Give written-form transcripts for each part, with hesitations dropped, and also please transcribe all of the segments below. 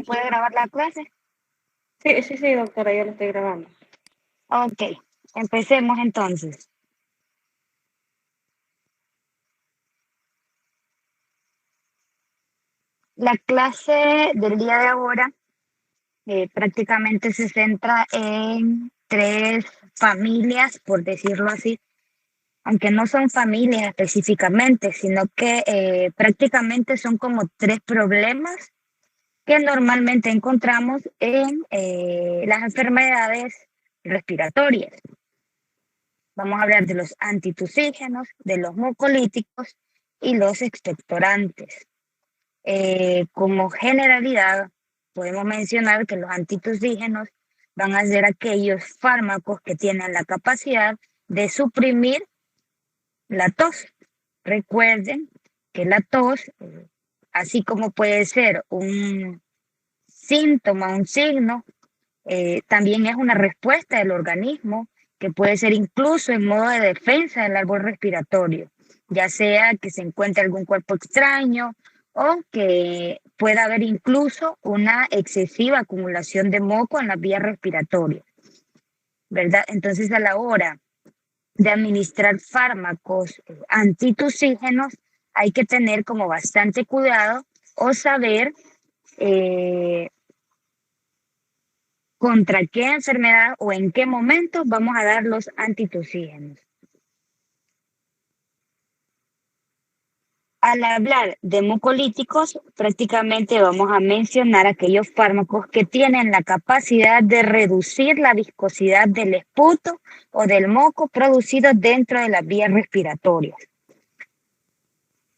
¿Se puede grabar la clase? Sí, sí, sí, doctora, yo lo estoy grabando. Ok, empecemos entonces. La clase del día de ahora prácticamente se centra en tres familias, por decirlo así, aunque no son familias específicamente, sino que prácticamente son como tres problemas que normalmente encontramos en las enfermedades respiratorias. Vamos a hablar de los antitusígenos, de los mucolíticos y los expectorantes. Como generalidad, podemos mencionar que los antitusígenos van a ser aquellos fármacos que tienen la capacidad de suprimir la tos. Recuerden que la tos, así como puede ser un síntoma, un signo, también es una respuesta del organismo que puede ser incluso en modo de defensa del árbol respiratorio, ya sea que se encuentre algún cuerpo extraño o que pueda haber incluso una excesiva acumulación de moco en las vías respiratorias, ¿verdad? Entonces, a la hora de administrar fármacos antitusígenos, hay que tener como bastante cuidado o saber contra qué enfermedad o en qué momento vamos a dar los antitusígenos. Al hablar de mucolíticos, prácticamente vamos a mencionar aquellos fármacos que tienen la capacidad de reducir la viscosidad del esputo o del moco producido dentro de las vías respiratorias.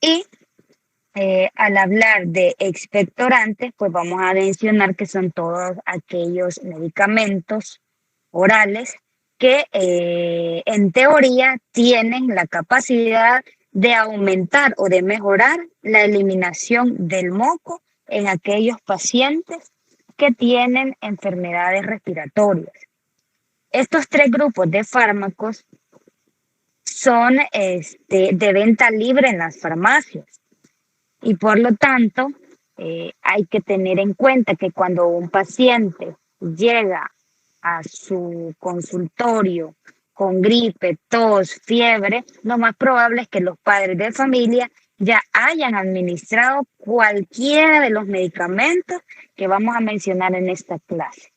Y al hablar de expectorantes, pues vamos a mencionar que son todos aquellos medicamentos orales que en teoría tienen la capacidad de aumentar o de mejorar la eliminación del moco en aquellos pacientes que tienen enfermedades respiratorias. Estos tres grupos de fármacos son de venta libre en las farmacias y por lo tanto hay que tener en cuenta que cuando un paciente llega a su consultorio con gripe, tos, fiebre, lo más probable es que los padres de familia ya hayan administrado cualquiera de los medicamentos que vamos a mencionar en esta clase,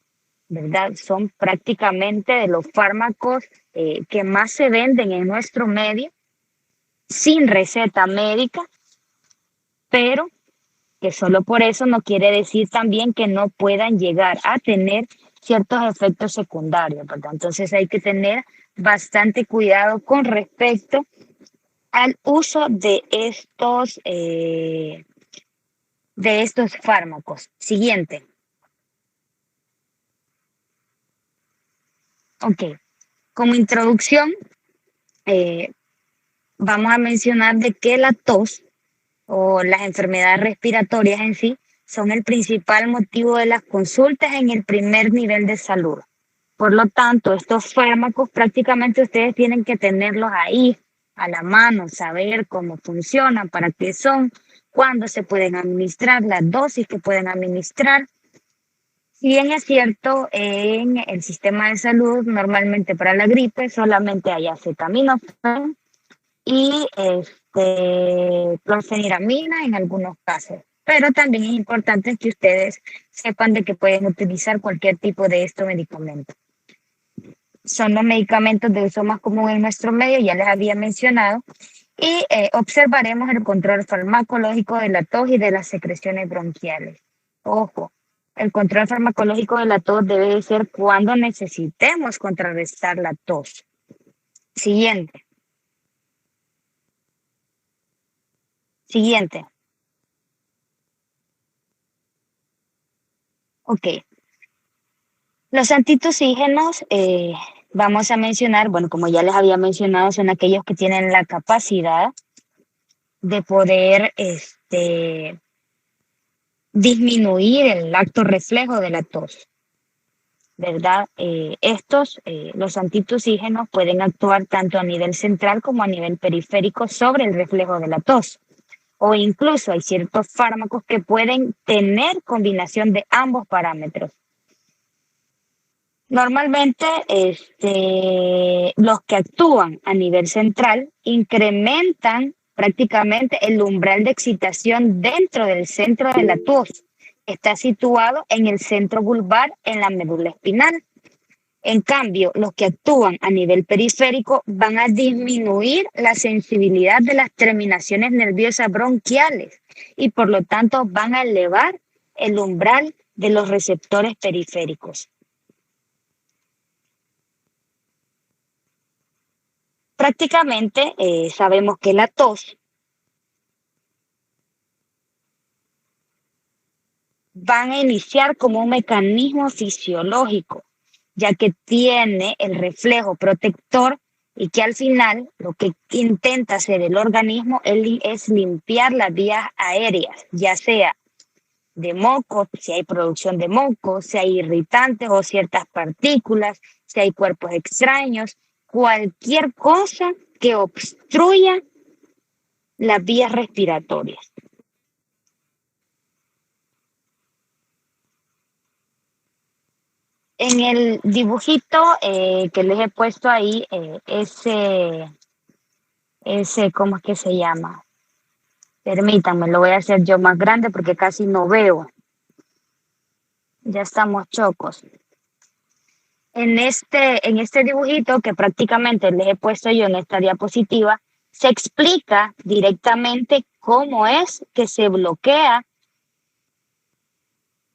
¿verdad? Son prácticamente de los fármacos que más se venden en nuestro medio, sin receta médica, pero que solo por eso no quiere decir también que no puedan llegar a tener ciertos efectos secundarios, ¿verdad? Entonces hay que tener bastante cuidado con respecto al uso de estos fármacos. Siguiente. Ok. Como introducción, vamos a mencionar de que la tos o las enfermedades respiratorias en sí son el principal motivo de las consultas en el primer nivel de salud. Por lo tanto, estos fármacos prácticamente ustedes tienen que tenerlos ahí a la mano, saber cómo funcionan, para qué son, cuándo se pueden administrar, las dosis que pueden administrar. Si bien es cierto, en el sistema de salud normalmente para la gripe solamente hay acetaminofén y clorfeniramina en algunos casos. Pero también es importante que ustedes sepan de que pueden utilizar cualquier tipo de estos medicamentos. Son los medicamentos de uso más común en nuestro medio, ya les había mencionado, y observaremos el control farmacológico de la tos y de las secreciones bronquiales. Ojo, el control farmacológico de la tos debe ser cuando necesitemos contrarrestar la tos. Siguiente. Siguiente. Ok. Los antitusígenos, vamos a mencionar, bueno, como ya les había mencionado, son aquellos que tienen la capacidad de poder disminuir el acto reflejo de la tos, ¿verdad? Los antitusígenos pueden actuar tanto a nivel central como a nivel periférico sobre el reflejo de la tos. o incluso hay ciertos fármacos que pueden tener combinación de ambos parámetros. Normalmente, los que actúan a nivel central incrementan prácticamente el umbral de excitación dentro del centro de la tos. Está situado en el centro vulvar, en la médula espinal. En cambio, los que actúan a nivel periférico van a disminuir la sensibilidad de las terminaciones nerviosas bronquiales y por lo tanto van a elevar el umbral de los receptores periféricos. Prácticamente sabemos que la tos van a iniciar como un mecanismo fisiológico, ya que tiene el reflejo protector y que al final lo que intenta hacer el organismo es limpiar las vías aéreas, ya sea de moco, si hay producción de moco, si hay irritantes o ciertas partículas, si hay cuerpos extraños, cualquier cosa que obstruya las vías respiratorias. En el dibujito que les he puesto ahí, ese, ¿cómo es que se llama? Permítanme, lo voy a hacer yo más grande porque casi no veo. Ya estamos chocos. En este dibujito que prácticamente les he puesto yo en esta diapositiva, se explica directamente cómo es que se bloquea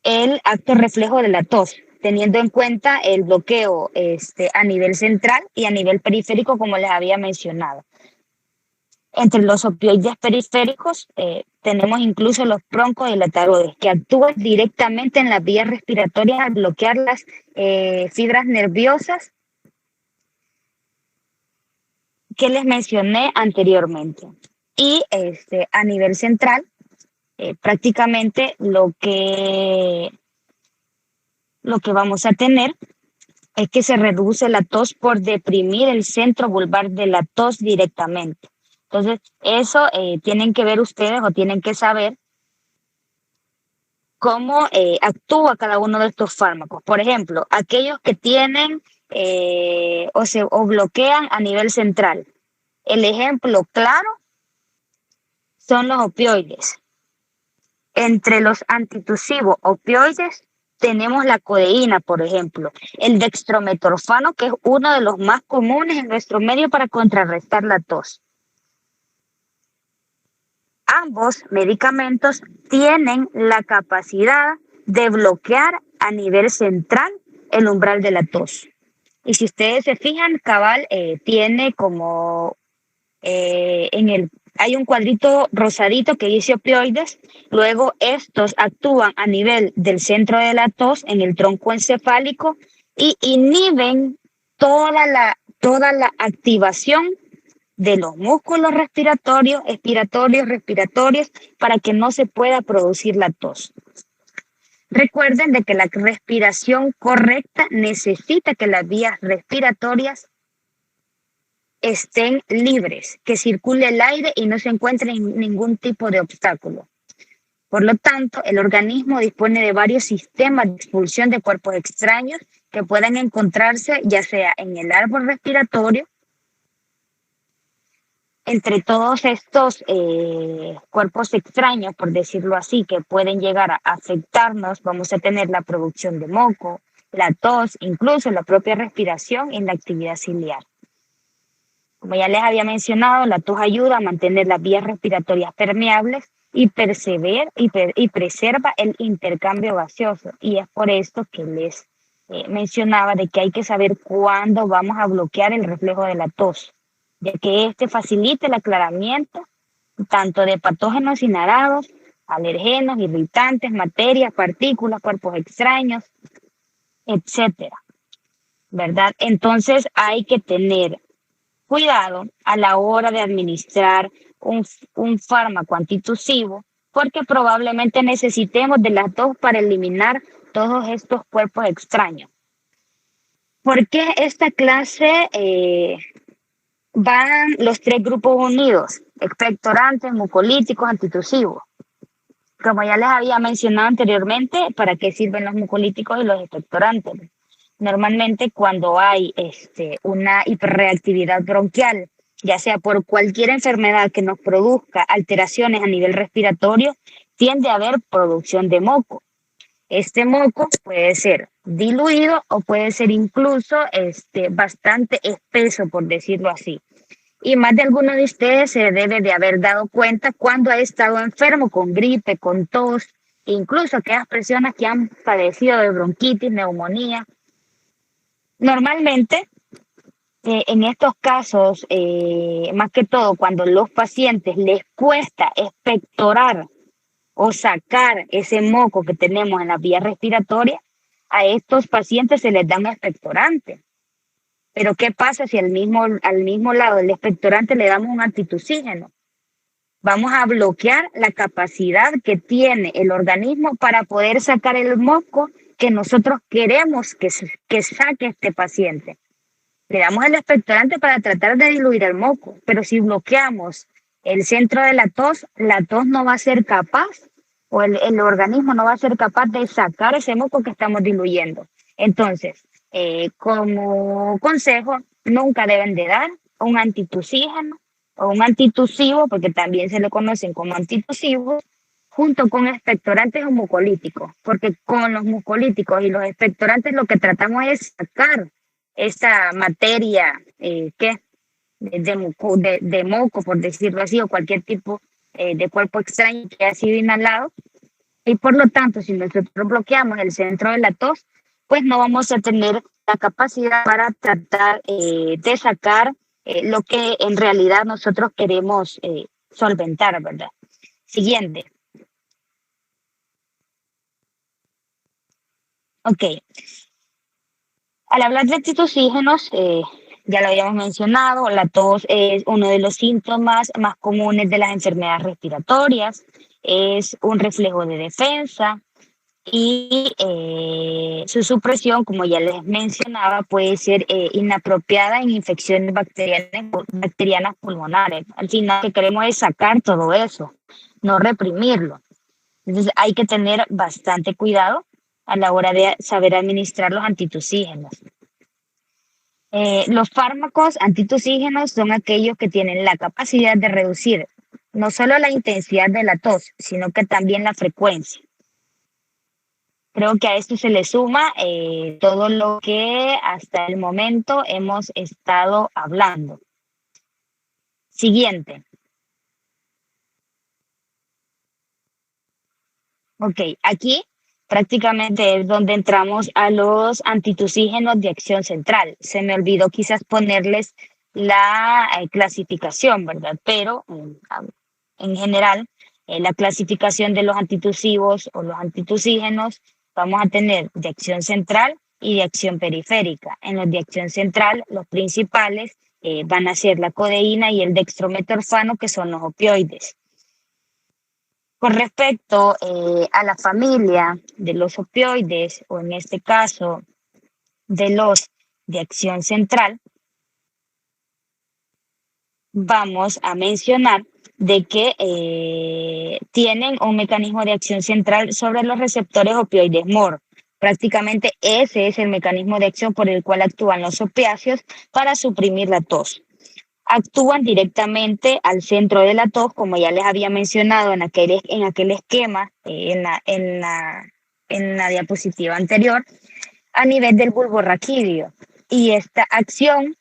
el acto reflejo de la tos, teniendo en cuenta el bloqueo a nivel central y a nivel periférico, como les había mencionado. Entre los opioides periféricos tenemos incluso los broncodilatadores que actúan directamente en las vías respiratorias al bloquear las fibras nerviosas que les mencioné anteriormente. Y a nivel central, prácticamente lo que vamos a tener es que se reduce la tos por deprimir el centro vulvar de la tos directamente. Entonces, eso tienen que ver ustedes o tienen que saber cómo actúa cada uno de estos fármacos. Por ejemplo, aquellos que tienen o bloquean a nivel central. El ejemplo claro son los opioides. Entre los antitusivos opioides tenemos la codeína, por ejemplo, el dextrometorfano, que es uno de los más comunes en nuestro medio para contrarrestar la tos. Ambos medicamentos tienen la capacidad de bloquear a nivel central el umbral de la tos. Y si ustedes se fijan, cabal tiene como hay un cuadrito rosadito que dice opioides, luego estos actúan a nivel del centro de la tos en el tronco encefálico y inhiben toda la activación de los músculos respiratorios, respiratorios, para que no se pueda producir la tos. Recuerden de que la respiración correcta necesita que las vías respiratorias estén libres, que circule el aire y no se encuentre ningún tipo de obstáculo. Por lo tanto, el organismo dispone de varios sistemas de expulsión de cuerpos extraños que puedan encontrarse ya sea en el árbol respiratorio. Entre todos estos cuerpos extraños, por decirlo así, que pueden llegar a afectarnos, vamos a tener la producción de moco, la tos, incluso la propia respiración en la actividad ciliar. Como ya les había mencionado, la tos ayuda a mantener las vías respiratorias permeables y preserva el intercambio gaseoso. Y es por esto que les mencionaba de que hay que saber cuándo vamos a bloquear el reflejo de la tos, ya que este facilita el aclaramiento tanto de patógenos inhalados, alergenos, irritantes, materias, partículas, cuerpos extraños, etcétera, ¿verdad? Entonces hay que tener cuidado a la hora de administrar un fármaco antitusivo, porque probablemente necesitemos de las dos para eliminar todos estos cuerpos extraños. ¿Por qué esta clase van los tres grupos unidos? expectorantes, mucolíticos, antitusivos. Como ya les había mencionado anteriormente, ¿para qué sirven los mucolíticos y los expectorantes? Normalmente cuando hay una hiperreactividad bronquial, ya sea por cualquier enfermedad que nos produzca alteraciones a nivel respiratorio, tiende a haber producción de moco. Este moco puede ser diluido o puede ser incluso bastante espeso, por decirlo así. Y más de alguno de ustedes se debe de haber dado cuenta cuando ha estado enfermo con gripe, con tos, incluso aquellas personas que han padecido de bronquitis, neumonía. Normalmente, en estos casos, más que todo cuando los pacientes les cuesta expectorar o sacar ese moco que tenemos en la vía respiratoria, a estos pacientes se les da un expectorante. Pero ¿qué pasa si al mismo lado del expectorante le damos un antitusígeno? Vamos a bloquear la capacidad que tiene el organismo para poder sacar el moco que nosotros queremos que saque este paciente. Le damos el expectorante para tratar de diluir el moco, pero si bloqueamos el centro de la tos no va a ser capaz o el organismo no va a ser capaz de sacar ese moco que estamos diluyendo. Entonces, como consejo, nunca deben de dar un antitusígeno o un antitusivo, porque también se le conocen como antitusivos, junto con expectorantes o mucolíticos, porque con los mucolíticos y los expectorantes lo que tratamos es sacar esa materia de moco, por decirlo así, o cualquier tipo de cuerpo extraño que ha sido inhalado. Y por lo tanto, si nosotros bloqueamos el centro de la tos, pues no vamos a tener la capacidad para tratar de sacar lo que en realidad nosotros queremos solventar, ¿verdad? Siguiente. Ok. Al hablar de antitusígenos, ya lo habíamos mencionado, la tos es uno de los síntomas más comunes de las enfermedades respiratorias, es un reflejo de defensa y su supresión, como ya les mencionaba, puede ser inapropiada en infecciones bacterianas pulmonares. Al final lo que queremos es sacar todo eso, no reprimirlo. Entonces hay que tener bastante cuidado a la hora de saber administrar los antitusígenos. Los fármacos antitusígenos son aquellos que tienen la capacidad de reducir no solo la intensidad de la tos, sino que también la frecuencia. Creo que a esto se le suma todo lo que hasta el momento hemos estado hablando. Siguiente. Ok, aquí prácticamente es donde entramos a los antitusígenos de acción central. Se me olvidó quizás ponerles la clasificación, ¿verdad? Pero en general, la clasificación de los antitusivos o los antitusígenos vamos a tener de acción central y de acción periférica. En los de acción central, los principales van a ser la codeína y el dextrometorfano, que son los opioides. Con respecto a la familia de los opioides, o en este caso de los de acción central, vamos a mencionar de que tienen un mecanismo de acción central sobre los receptores opioides MOR. Prácticamente ese es el mecanismo de acción por el cual actúan los opiáceos para suprimir la tos. Actúan directamente al centro de la tos, como ya les había mencionado en aquel esquema, en la diapositiva anterior, a nivel del bulbo raquídeo. Y esta acción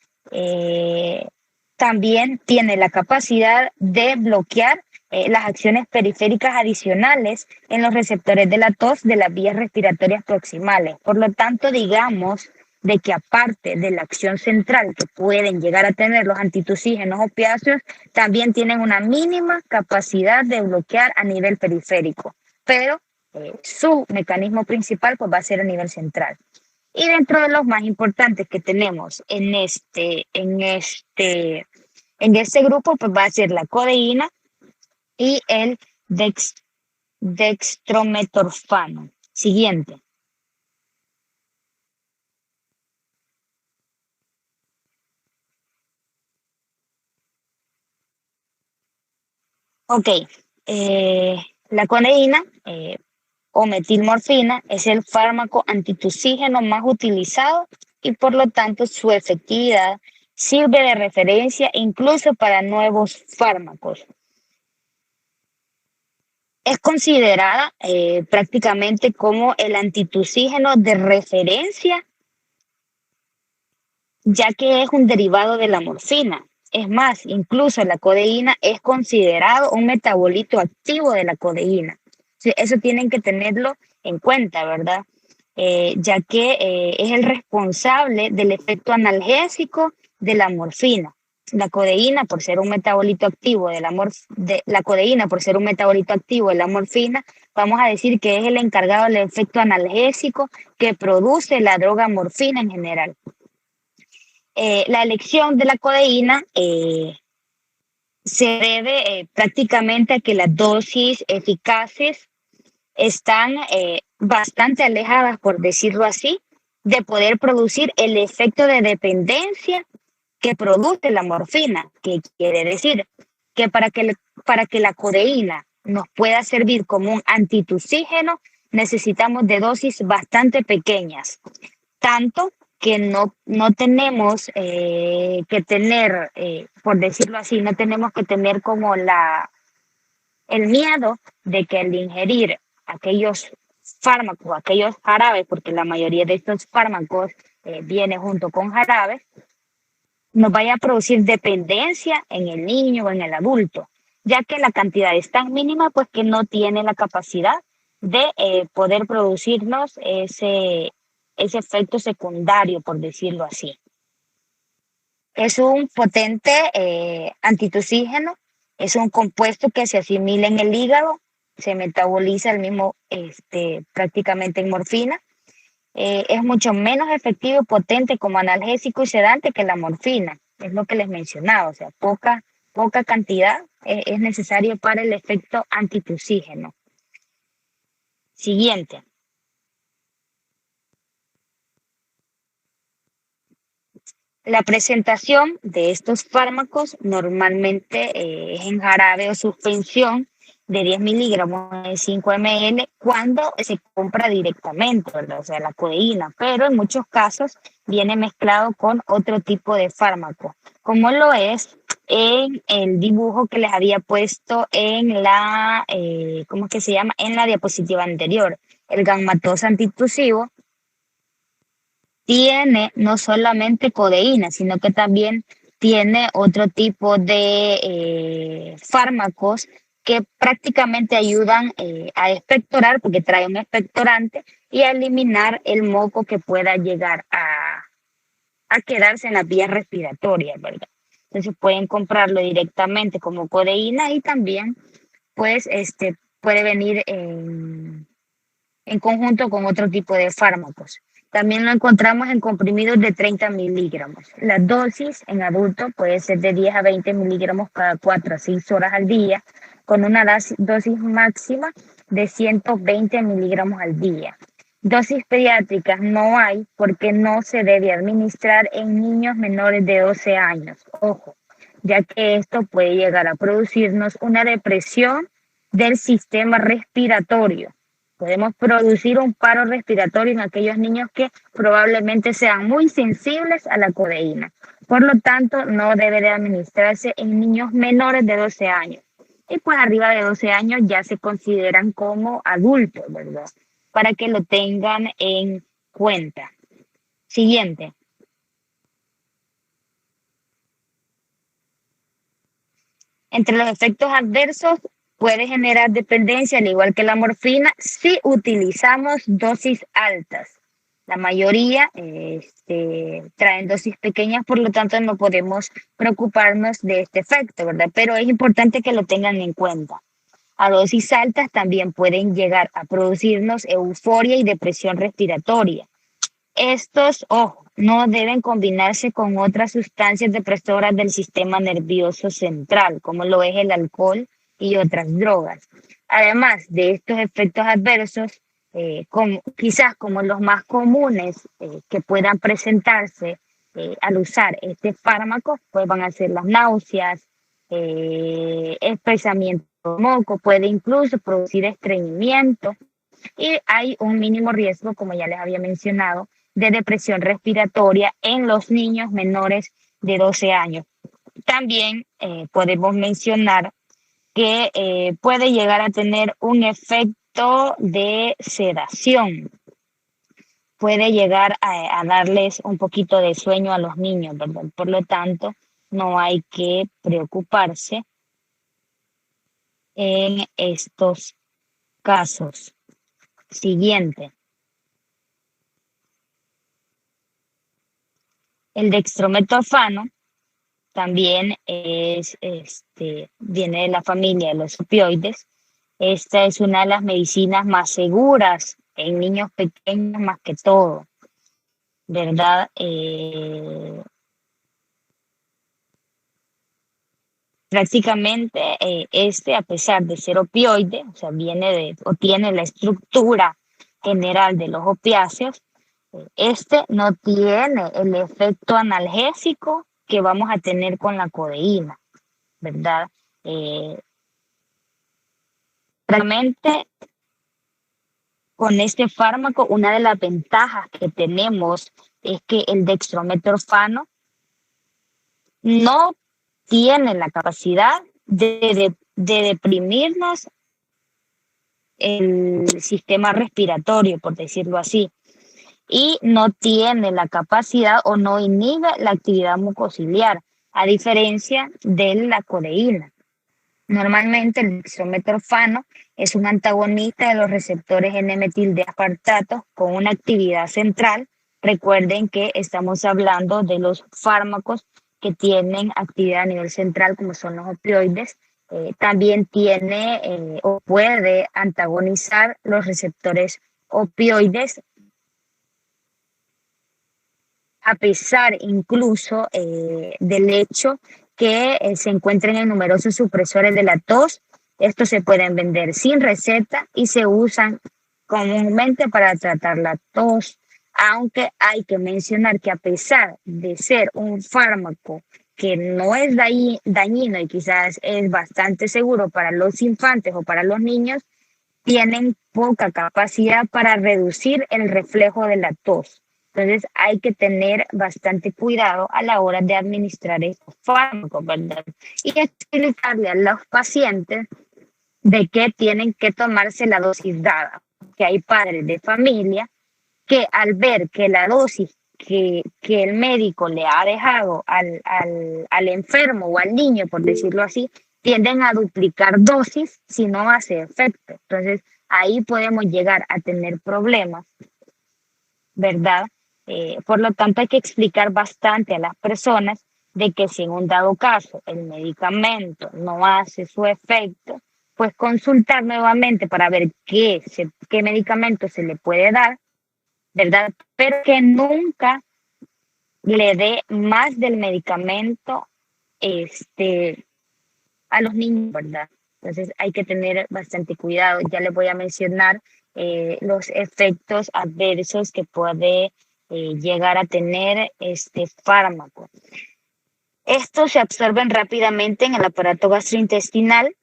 también tiene la capacidad de bloquear las acciones periféricas adicionales en los receptores de la tos de las vías respiratorias proximales. Por lo tanto, digamos de que aparte de la acción central que pueden llegar a tener los antitusígenos opiáceos, también tienen una mínima capacidad de bloquear a nivel periférico, pero su mecanismo principal pues, va a ser a nivel central. Y dentro de los más importantes que tenemos en este grupo, pues va a ser la codeína y el dextrometorfano. Siguiente. Ok, la codeína o metilmorfina es el fármaco antitusígeno más utilizado y por lo tanto su efectividad sirve de referencia incluso para nuevos fármacos. Es considerada prácticamente como el antitusígeno de referencia, ya que es un derivado de la morfina. Es más, incluso la codeína es considerado un metabolito activo de la codeína. Sí, eso tienen que tenerlo en cuenta, ¿verdad? Ya que es el responsable del efecto analgésico de la morfina. La codeína, por ser un metabolito activo la codeína, por ser un metabolito activo de la morfina, vamos a decir que es el encargado del efecto analgésico que produce la droga morfina en general. La elección de la codeína se debe prácticamente a que las dosis eficaces están bastante alejadas, por decirlo así, de poder producir el efecto de dependencia que produce la morfina, que quiere decir que para que la codeína nos pueda servir como un antitusígeno, necesitamos de dosis bastante pequeñas, tanto que no tenemos que tener, por decirlo así, no tenemos que tener como el miedo de que al ingerir aquellos fármacos, aquellos jarabes, porque la mayoría de estos fármacos viene junto con jarabes, nos vaya a producir dependencia en el niño o en el adulto, ya que la cantidad es tan mínima pues que no tiene la capacidad de poder producirnos ese efecto secundario, por decirlo así. Es un potente antitusígeno, es un compuesto que se asimila en el hígado, se metaboliza el mismo prácticamente en morfina. Es mucho menos efectivo y potente como analgésico y sedante que la morfina, es lo que les mencionaba, o sea, poca cantidad es necesario para el efecto antitusígeno. Siguiente. La presentación de estos fármacos normalmente es en jarabe o suspensión de 10 miligramos de 5 ml cuando se compra directamente, ¿verdad? O sea, la codeína, pero en muchos casos viene mezclado con otro tipo de fármaco, como lo es en el dibujo que les había puesto en la, ¿cómo es que se llama? En la diapositiva anterior, el gammatosa antitusivo tiene no solamente codeína, sino que también tiene otro tipo de fármacos que prácticamente ayudan a expectorar, porque trae un expectorante, y a eliminar el moco que pueda llegar a quedarse en las vías respiratorias, ¿verdad? Entonces pueden comprarlo directamente como codeína y también pues puede venir en conjunto con otro tipo de fármacos. También lo encontramos en comprimidos de 30 miligramos. La dosis en adultos puede ser de 10 a 20 miligramos cada 4 a 6 horas al día, con una dosis máxima de 120 miligramos al día. Dosis pediátricas no hay porque no se debe administrar en niños menores de 12 años. Ojo, ya que esto puede llegar a producirnos una depresión del sistema respiratorio. Podemos producir un paro respiratorio en aquellos niños que probablemente sean muy sensibles a la codeína. Por lo tanto, no debe de administrarse en niños menores de 12 años. Y pues arriba de 12 años ya se consideran como adultos, ¿verdad? Para que lo tengan en cuenta. Siguiente. Entre los efectos adversos puede generar dependencia, al igual que la morfina, si utilizamos dosis altas. La mayoría traen dosis pequeñas, por lo tanto no podemos preocuparnos de este efecto, ¿verdad? Pero es importante que lo tengan en cuenta. A dosis altas también pueden llegar a producirnos euforia y depresión respiratoria. Estos, ojo, no deben combinarse con otras sustancias depresoras del sistema nervioso central, como lo es el alcohol y otras drogas. Además de estos efectos adversos, quizás como los más comunes que puedan presentarse al usar este fármaco, pues van a ser las náuseas, espesamiento moco, puede incluso producir estreñimiento y hay un mínimo riesgo, como ya les había mencionado, de depresión respiratoria en los niños menores de 12 años. También podemos mencionar que puede llegar a tener un efecto de sedación. Puede llegar a darles un poquito de sueño a los niños, ¿verdad? Por lo tanto, no hay que preocuparse en estos casos. Siguiente. El dextrometorfano también viene de la familia de los opioides. Esta es una de las medicinas más seguras en niños pequeños más que todo, ¿verdad? Prácticamente a pesar de ser opioide, o sea, tiene la estructura general de los opiáceos, no tiene el efecto analgésico que vamos a tener con la codeína, ¿verdad? Realmente con este fármaco, una de las ventajas que tenemos es que el dextrometorfano no tiene la capacidad de deprimirnos el sistema respiratorio, por decirlo así, y no tiene la capacidad o no inhibe la actividad mucociliar, a diferencia de la codeína. Normalmente el dextrometorfano es un antagonista de los receptores N-metil de aspartato con una actividad central. Recuerden que estamos hablando de los fármacos que tienen actividad a nivel central, como son los opioides. También tiene o puede antagonizar los receptores opioides, a pesar incluso del hecho que se encuentren en numerosos supresores de la tos. Estos se pueden vender sin receta y se usan comúnmente para tratar la tos, aunque hay que mencionar que a pesar de ser un fármaco que no es dañino y quizás es bastante seguro para los infantes o para los niños, tienen poca capacidad para reducir el reflejo de la tos. Entonces hay que tener bastante cuidado a la hora de administrar estos fármacos, ¿verdad? Y explicarle a los pacientes de que tienen que tomarse la dosis dada. Que hay padres de familia que al ver que la dosis que el médico le ha dejado al enfermo o al niño, por decirlo así, tienden a duplicar dosis si no hace efecto. Entonces, ahí podemos llegar a tener problemas, ¿verdad? Por lo tanto, hay que explicar bastante a las personas de que si en un dado caso el medicamento no hace su efecto, pues consultar nuevamente para ver qué medicamento se le puede dar, ¿verdad? Pero que nunca le dé más del medicamento a los niños, ¿verdad? Entonces hay que tener bastante cuidado. Ya les voy a mencionar los efectos adversos que puede llegar a tener este fármaco. Estos se absorben rápidamente en el aparato gastrointestinal.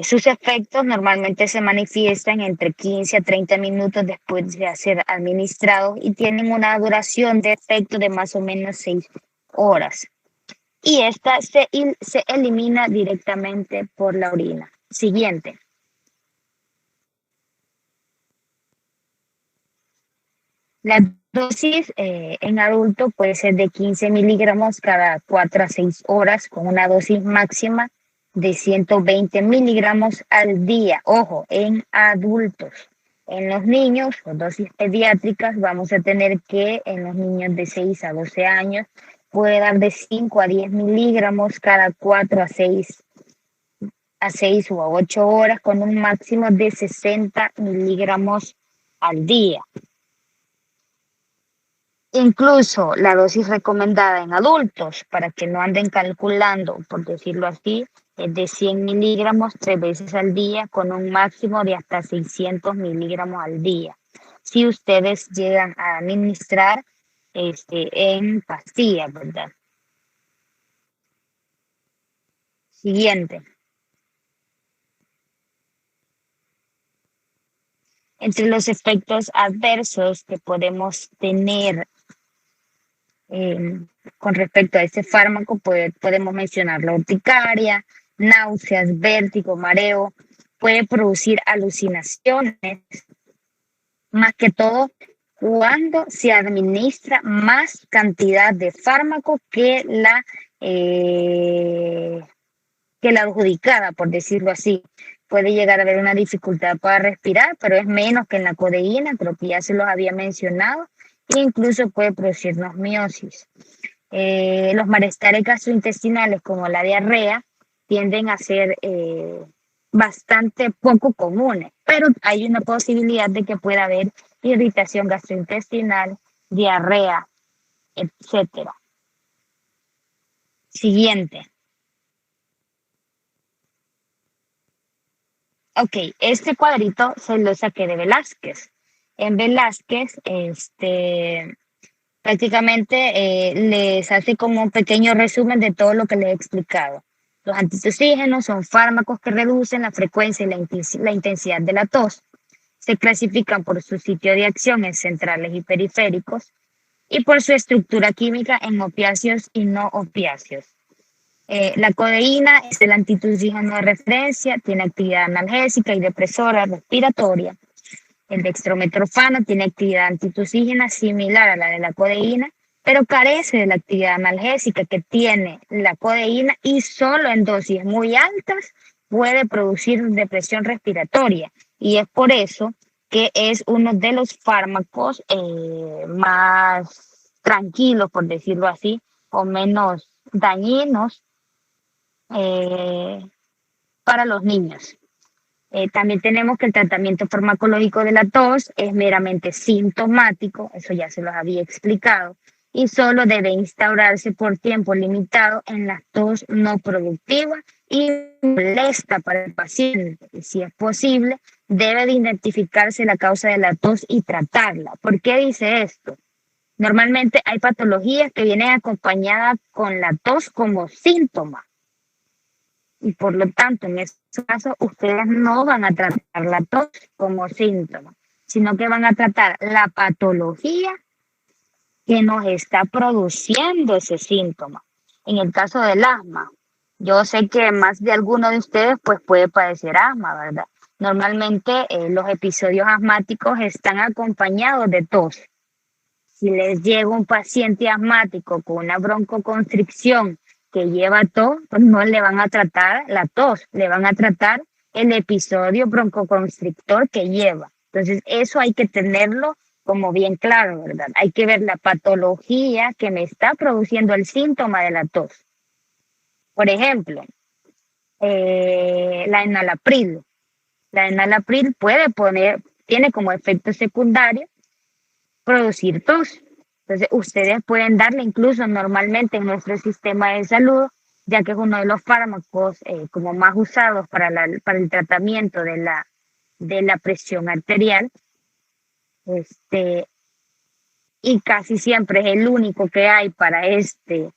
Sus efectos normalmente se manifiestan entre 15 a 30 minutos después de ser administrados y tienen una duración de efecto de más o menos 6 horas. Y esta se elimina directamente por la orina. Siguiente. La dosis en adulto puede ser de 15 miligramos cada 4 a 6 horas con una dosis máxima de 120 miligramos al día. Ojo, en adultos. En los niños, con dosis pediátricas, vamos a tener que en los niños de 6 a 12 años puede dar de 5 a 10 miligramos cada 4 a 6 o a 8 horas con un máximo de 60 miligramos al día. Incluso la dosis recomendada en adultos, para que no anden calculando, por decirlo así, es de 100 miligramos 3 veces al día con un máximo de hasta 600 miligramos al día. Si ustedes llegan a administrar en pastillas, ¿verdad? Siguiente. Entre los efectos adversos que podemos tener con respecto a este fármaco, podemos mencionar la urticaria, náuseas, vértigo, mareo, puede producir alucinaciones, más que todo cuando se administra más cantidad de fármaco que la adjudicada, por decirlo así. Puede llegar a haber una dificultad para respirar, pero es menos que en la codeína, creo que ya se los había mencionado, e incluso puede producirnos miosis. Los malestares gastrointestinales, como la diarrea, tienden a ser bastante poco comunes, pero hay una posibilidad de que pueda haber irritación gastrointestinal, diarrea, etcétera. Siguiente. Ok, este cuadrito se lo saqué de Velázquez. En Velázquez, prácticamente les hace como un pequeño resumen de todo lo que les he explicado. Los antitussígenos son fármacos que reducen la frecuencia y la intensidad de la tos. Se clasifican por su sitio de acción en centrales y periféricos y por su estructura química en opiáceos y no opiáceos. La codeína es el antitussígeno de referencia, tiene actividad analgésica y depresora respiratoria. El dextrometorfano tiene actividad antitussígena similar a la de la codeína, pero carece de la actividad analgésica que tiene la codeína y solo en dosis muy altas puede producir depresión respiratoria. Y es por eso que es uno de los fármacos más tranquilos, por decirlo así, o menos dañinos para los niños. También tenemos que el tratamiento farmacológico de la tos es meramente sintomático, eso ya se los había explicado, y solo debe instaurarse por tiempo limitado en la tos no productiva y molesta para el paciente. Y si es posible, debe de identificarse la causa de la tos y tratarla. ¿Por qué dice esto? Normalmente hay patologías que vienen acompañadas con la tos como síntoma. Y por lo tanto, en ese caso, ustedes no van a tratar la tos como síntoma, sino que van a tratar la patología que nos está produciendo ese síntoma. En el caso del asma, yo sé que más de alguno de ustedes pues puede padecer asma, ¿verdad? Normalmente los episodios asmáticos están acompañados de tos. Si les llega un paciente asmático con una broncoconstricción que lleva tos, pues no le van a tratar la tos, le van a tratar el episodio broncoconstrictor que lleva. Entonces, eso hay que tenerlo como bien claro, ¿verdad? Hay que ver la patología que me está produciendo el síntoma de la tos. Por ejemplo, la enalapril. La enalapril tiene como efecto secundario producir tos. Entonces, ustedes pueden darle incluso normalmente en nuestro sistema de salud, ya que es uno de los fármacos como más usados para el tratamiento de la presión arterial. Y casi siempre es el único que hay para este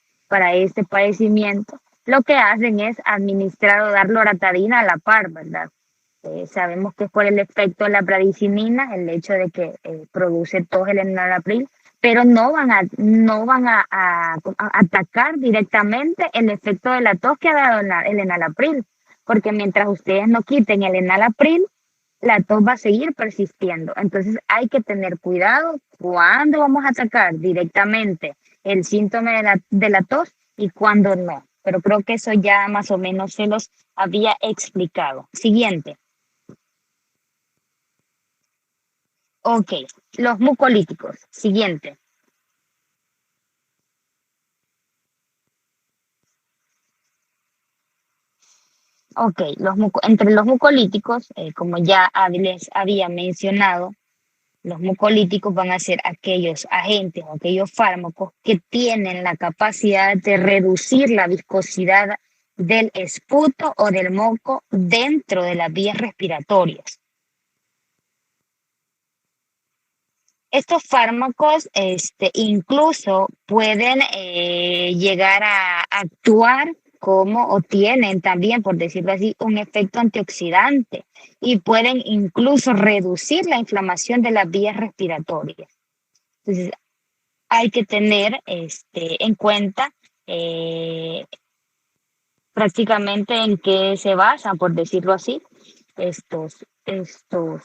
padecimiento. Lo que hacen es administrar o dar loratadina a la par, ¿verdad? Sabemos que es por el efecto de la bradicinina, el hecho de que produce tos el enalapril, pero no van a atacar directamente el efecto de la tos que ha dado el enalapril, porque mientras ustedes no quiten el enalapril, la tos va a seguir persistiendo. Entonces hay que tener cuidado cuándo vamos a atacar directamente el síntoma de la tos y cuándo no. Pero creo que eso ya más o menos se los había explicado. Siguiente. Ok, los mucolíticos. Siguiente. Ok, entre los mucolíticos, como ya les había mencionado, los mucolíticos van a ser aquellos agentes o aquellos fármacos que tienen la capacidad de reducir la viscosidad del esputo o del moco dentro de las vías respiratorias. Estos fármacos incluso pueden llegar a actuar como o tienen también, por decirlo así, un efecto antioxidante y pueden incluso reducir la inflamación de las vías respiratorias. Entonces, hay que tener en cuenta prácticamente en qué se basan, por decirlo así, estos, estos,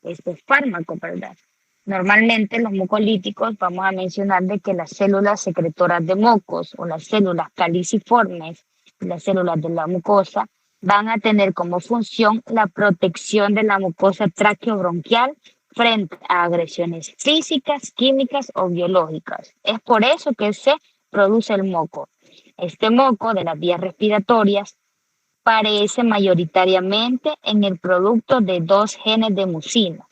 estos fármacos, ¿verdad? Normalmente los mucolíticos vamos a mencionar de que las células secretoras de mocos o las células caliciformes, las células de la mucosa, van a tener como función la protección de la mucosa traqueobronquial frente a agresiones físicas, químicas o biológicas. Es por eso que se produce el moco. Este moco de las vías respiratorias aparece mayoritariamente en el producto de dos genes de mucina,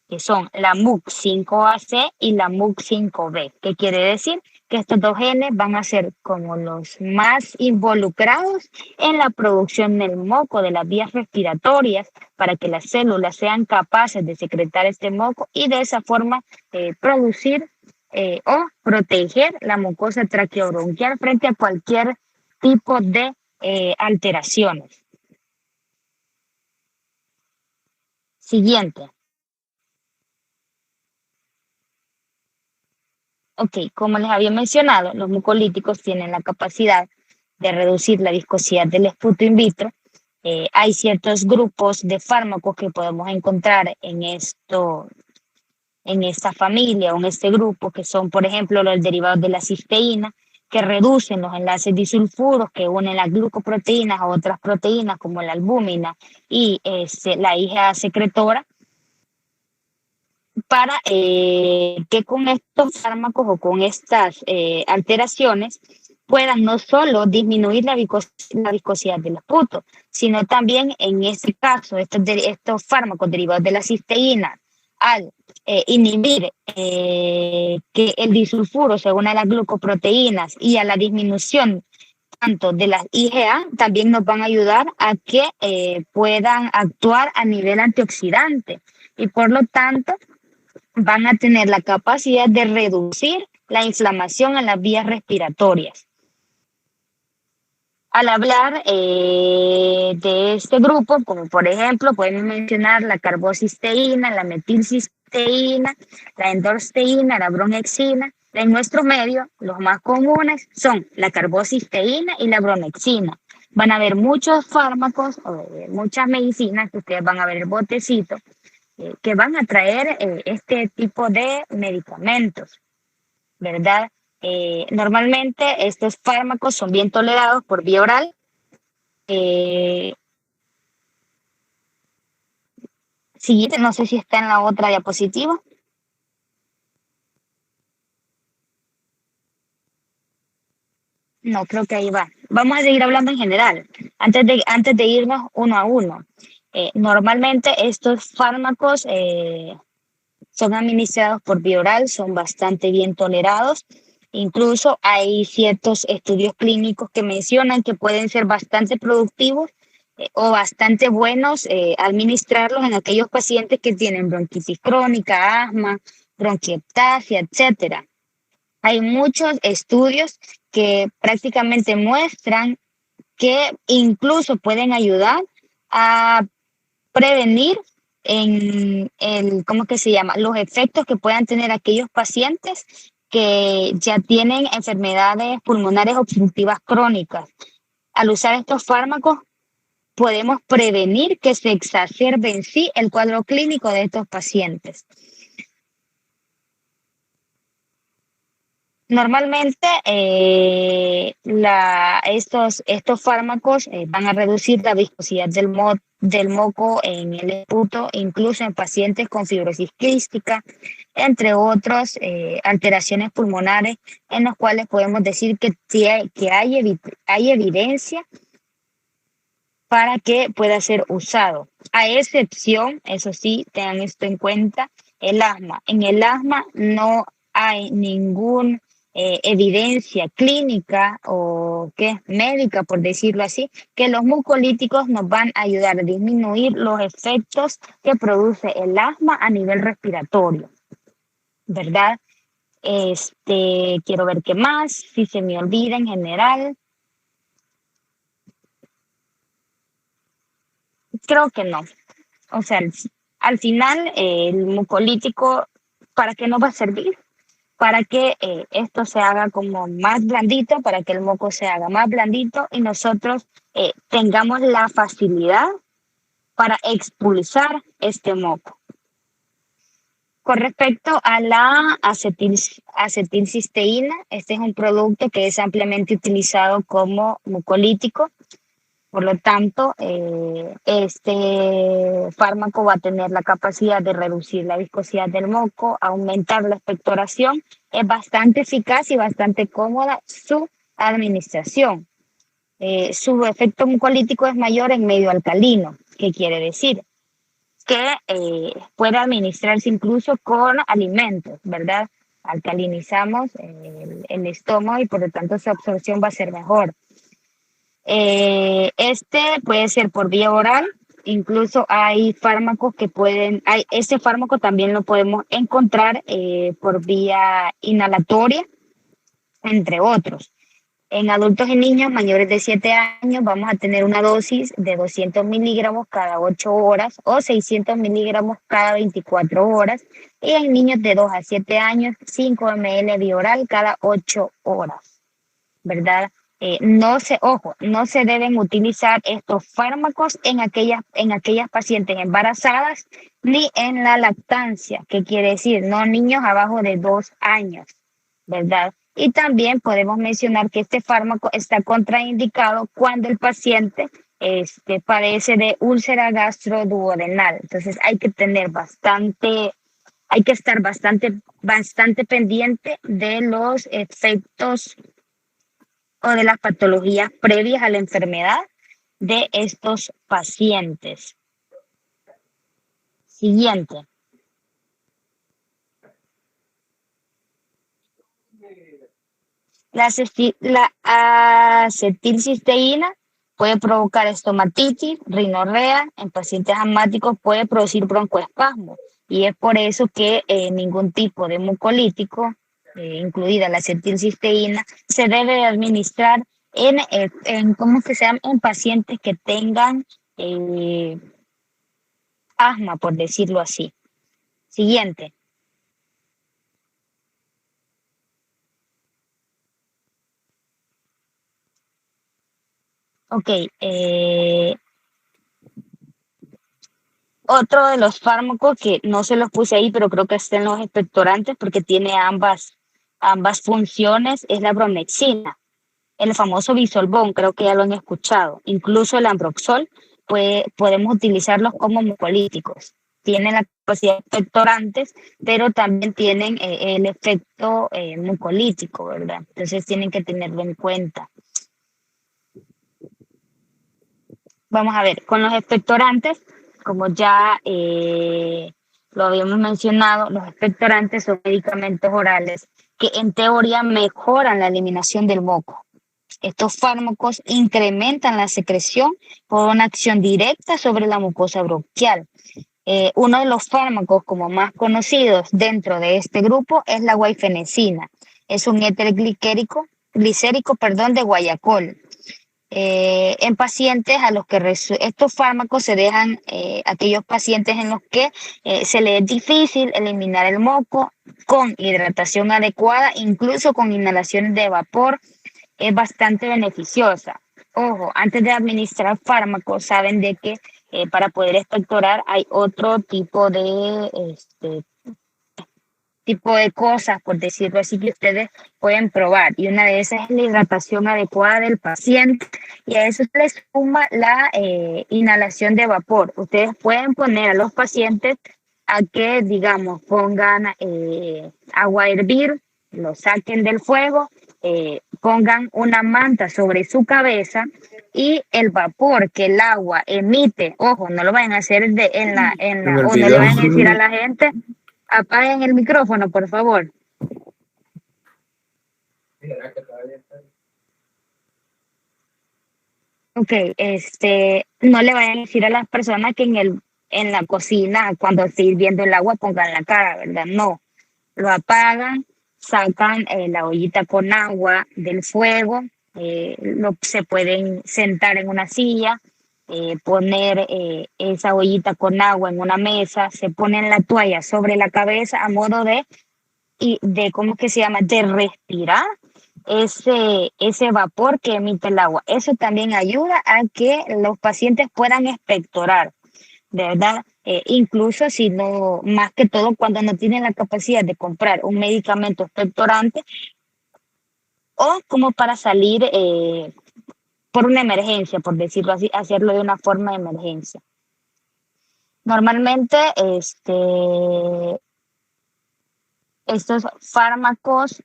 que son la MUC5AC y la MUC5B. ¿Qué quiere decir? Que estos dos genes van a ser como los más involucrados en la producción del moco de las vías respiratorias para que las células sean capaces de secretar este moco y de esa forma producir o proteger la mucosa traqueobronquial frente a cualquier tipo de alteraciones. Siguiente. Ok, como les había mencionado, los mucolíticos tienen la capacidad de reducir la viscosidad del esputo in vitro. Hay ciertos grupos de fármacos que podemos encontrar en esta familia o en este grupo, que son, por ejemplo, los derivados de la cisteína, que reducen los enlaces disulfuros que unen las glucoproteínas a otras proteínas como la albúmina y la IgA secretora, para que con estos fármacos o con estas alteraciones puedan no solo disminuir la viscosidad del esputo, sino también en este caso estos fármacos derivados de la cisteína al inhibir que el disulfuro se una a las glucoproteínas y a la disminución tanto de las IgA, también nos van a ayudar a que puedan actuar a nivel antioxidante y por lo tanto van a tener la capacidad de reducir la inflamación en las vías respiratorias. Al hablar de este grupo, como por ejemplo, podemos mencionar la carbocisteína, la metilcisteína, la endorsteína, la bronexina. En nuestro medio, los más comunes son la carbocisteína y la bronexina. Van a haber muchos fármacos, muchas medicinas que ustedes van a ver el botecito, que van a traer este tipo de medicamentos, ¿verdad? Normalmente estos fármacos son bien tolerados por vía oral. Siguiente, no sé si está en la otra diapositiva. No, creo que ahí va. Vamos a seguir hablando en general, antes de irnos uno a uno. Normalmente estos fármacos son administrados por vía oral, son bastante bien tolerados. Incluso hay ciertos estudios clínicos que mencionan que pueden ser bastante productivos o bastante buenos administrarlos en aquellos pacientes que tienen bronquitis crónica, asma, bronquiectasia, etcétera. Hay muchos estudios que prácticamente muestran que incluso pueden ayudar a prevenir ¿cómo que se llama? Los efectos que puedan tener aquellos pacientes que ya tienen enfermedades pulmonares obstructivas crónicas. Al usar estos fármacos, podemos prevenir que se exacerbe en sí el cuadro clínico de estos pacientes. Normalmente estos fármacos van a reducir la viscosidad del moco en el esputo, incluso en pacientes con fibrosis quística, entre otras alteraciones pulmonares en las cuales podemos decir que hay evidencia para que pueda ser usado. A excepción, eso sí, tengan esto en cuenta, el asma. En el asma no hay ninguna evidencia clínica o médica, por decirlo así, que los mucolíticos nos van a ayudar a disminuir los efectos que produce el asma a nivel respiratorio, ¿verdad? Quiero ver qué más, si se me olvida en general. creo que no. O sea, al final el mucolítico, ¿para qué nos va a servir? Para que esto se haga como más blandito, para que el moco se haga más blandito y nosotros tengamos la facilidad para expulsar este moco. Con respecto a la acetilcisteína, este es un producto que es ampliamente utilizado como mucolítico. Por lo tanto, este fármaco va a tener la capacidad de reducir la viscosidad del moco, aumentar la expectoración. Es bastante eficaz y bastante cómoda su administración. Su efecto mucolítico es mayor en medio alcalino. ¿Qué quiere decir? Que puede administrarse incluso con alimentos, ¿verdad? Alcalinizamos el estómago y por lo tanto su absorción va a ser mejor. Este puede ser por vía oral, incluso hay fármacos que este fármaco también lo podemos encontrar por vía inhalatoria, entre otros. En adultos y niños mayores de 7 años vamos a tener una dosis de 200 miligramos cada 8 horas o 600 miligramos cada 24 horas. Y en niños de 2 a 7 años, 5 ml vía oral cada 8 horas, ¿verdad? No se deben utilizar estos fármacos en aquellas pacientes embarazadas ni en la lactancia, que quiere decir no niños abajo de 2 años, ¿verdad? Y también podemos mencionar que este fármaco está contraindicado cuando el paciente padece de úlcera gastroduodenal. Entonces hay que estar bastante pendiente de los efectos o de las patologías previas a la enfermedad de estos pacientes. Siguiente. La acetilcisteína puede provocar estomatitis, rinorrea, en pacientes asmáticos puede producir broncoespasmo y es por eso que ningún tipo de mucolítico, incluida la acetilcisteína, se debe administrar en pacientes que tengan asma, por decirlo así. Siguiente. Ok, otro de los fármacos que no se los puse ahí, pero creo que está en los expectorantes porque tiene ambas funciones, es la bromexina, el famoso Bisolbón, creo que ya lo han escuchado. Incluso el Ambroxol, podemos utilizarlos como mucolíticos. Tienen la capacidad de expectorantes, pero también tienen el efecto mucolítico, ¿verdad? Entonces tienen que tenerlo en cuenta. Vamos a ver, con los expectorantes, como ya lo habíamos mencionado, los expectorantes son medicamentos orales que en teoría mejoran la eliminación del moco. Estos fármacos incrementan la secreción por una acción directa sobre la mucosa bronquial. Uno de los fármacos como más conocidos dentro de este grupo es la guaifenesin. Es un éter glicérico de guayacol. En pacientes a los que estos fármacos se dejan aquellos pacientes en los que se les es difícil eliminar el moco con hidratación adecuada, incluso con inhalaciones de vapor, es bastante beneficiosa. Ojo, antes de administrar fármacos, saben de que para poder expectorar hay otro tipo de cosas, por decirlo así, que ustedes pueden probar. Y una de esas es la hidratación adecuada del paciente y a eso se les suma la inhalación de vapor. Ustedes pueden poner a los pacientes a que, digamos, pongan agua a hervir, lo saquen del fuego, pongan una manta sobre su cabeza y el vapor que el agua emite, ojo, no lo vayan a hacer o no le vayan a decir a la gente, apaguen el micrófono, por favor. Ok, no le vayan a decir a las personas que en la cocina, cuando esté hirviendo el agua, pongan la cara, ¿verdad? No, lo apagan, sacan la ollita con agua del fuego, se pueden sentar en una silla, poner esa ollita con agua en una mesa, se pone la toalla sobre la cabeza a modo de ¿cómo que se llama? De respirar ese vapor que emite el agua. Eso también ayuda a que los pacientes puedan expectorar, de verdad. Incluso si no, más que todo cuando no tienen la capacidad de comprar un medicamento expectorante o como para salir por una emergencia, por decirlo así, hacerlo de una forma de emergencia. Normalmente, estos fármacos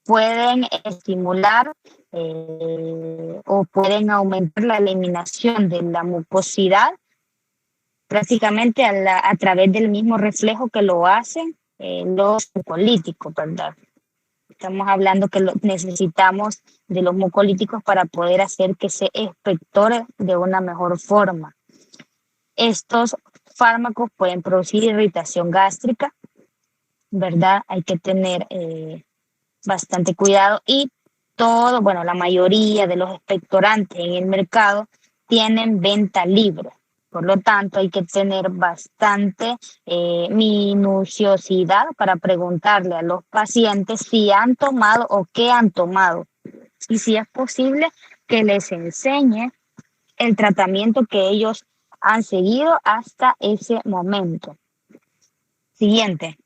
pueden estimular o pueden aumentar la eliminación de la mucosidad prácticamente a través del mismo reflejo que lo hacen los mucolíticos, ¿verdad? Estamos hablando que necesitamos de los mucolíticos para poder hacer que se expectore de una mejor forma. Estos fármacos pueden producir irritación gástrica, ¿verdad? Hay que tener bastante cuidado y la mayoría de los expectorantes en el mercado tienen venta libre. Por lo tanto, hay que tener bastante minuciosidad para preguntarle a los pacientes si han tomado o qué han tomado. Y si es posible que les enseñe el tratamiento que ellos han seguido hasta ese momento. Siguiente.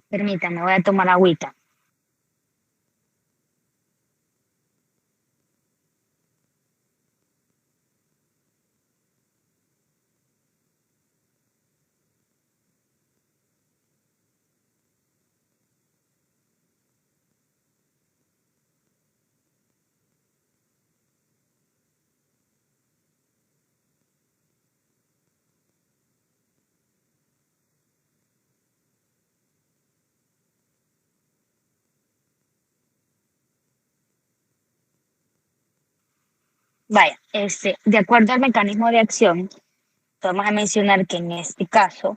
Permítanme, voy a tomar agüita. Vaya, de acuerdo al mecanismo de acción, vamos a mencionar que en este caso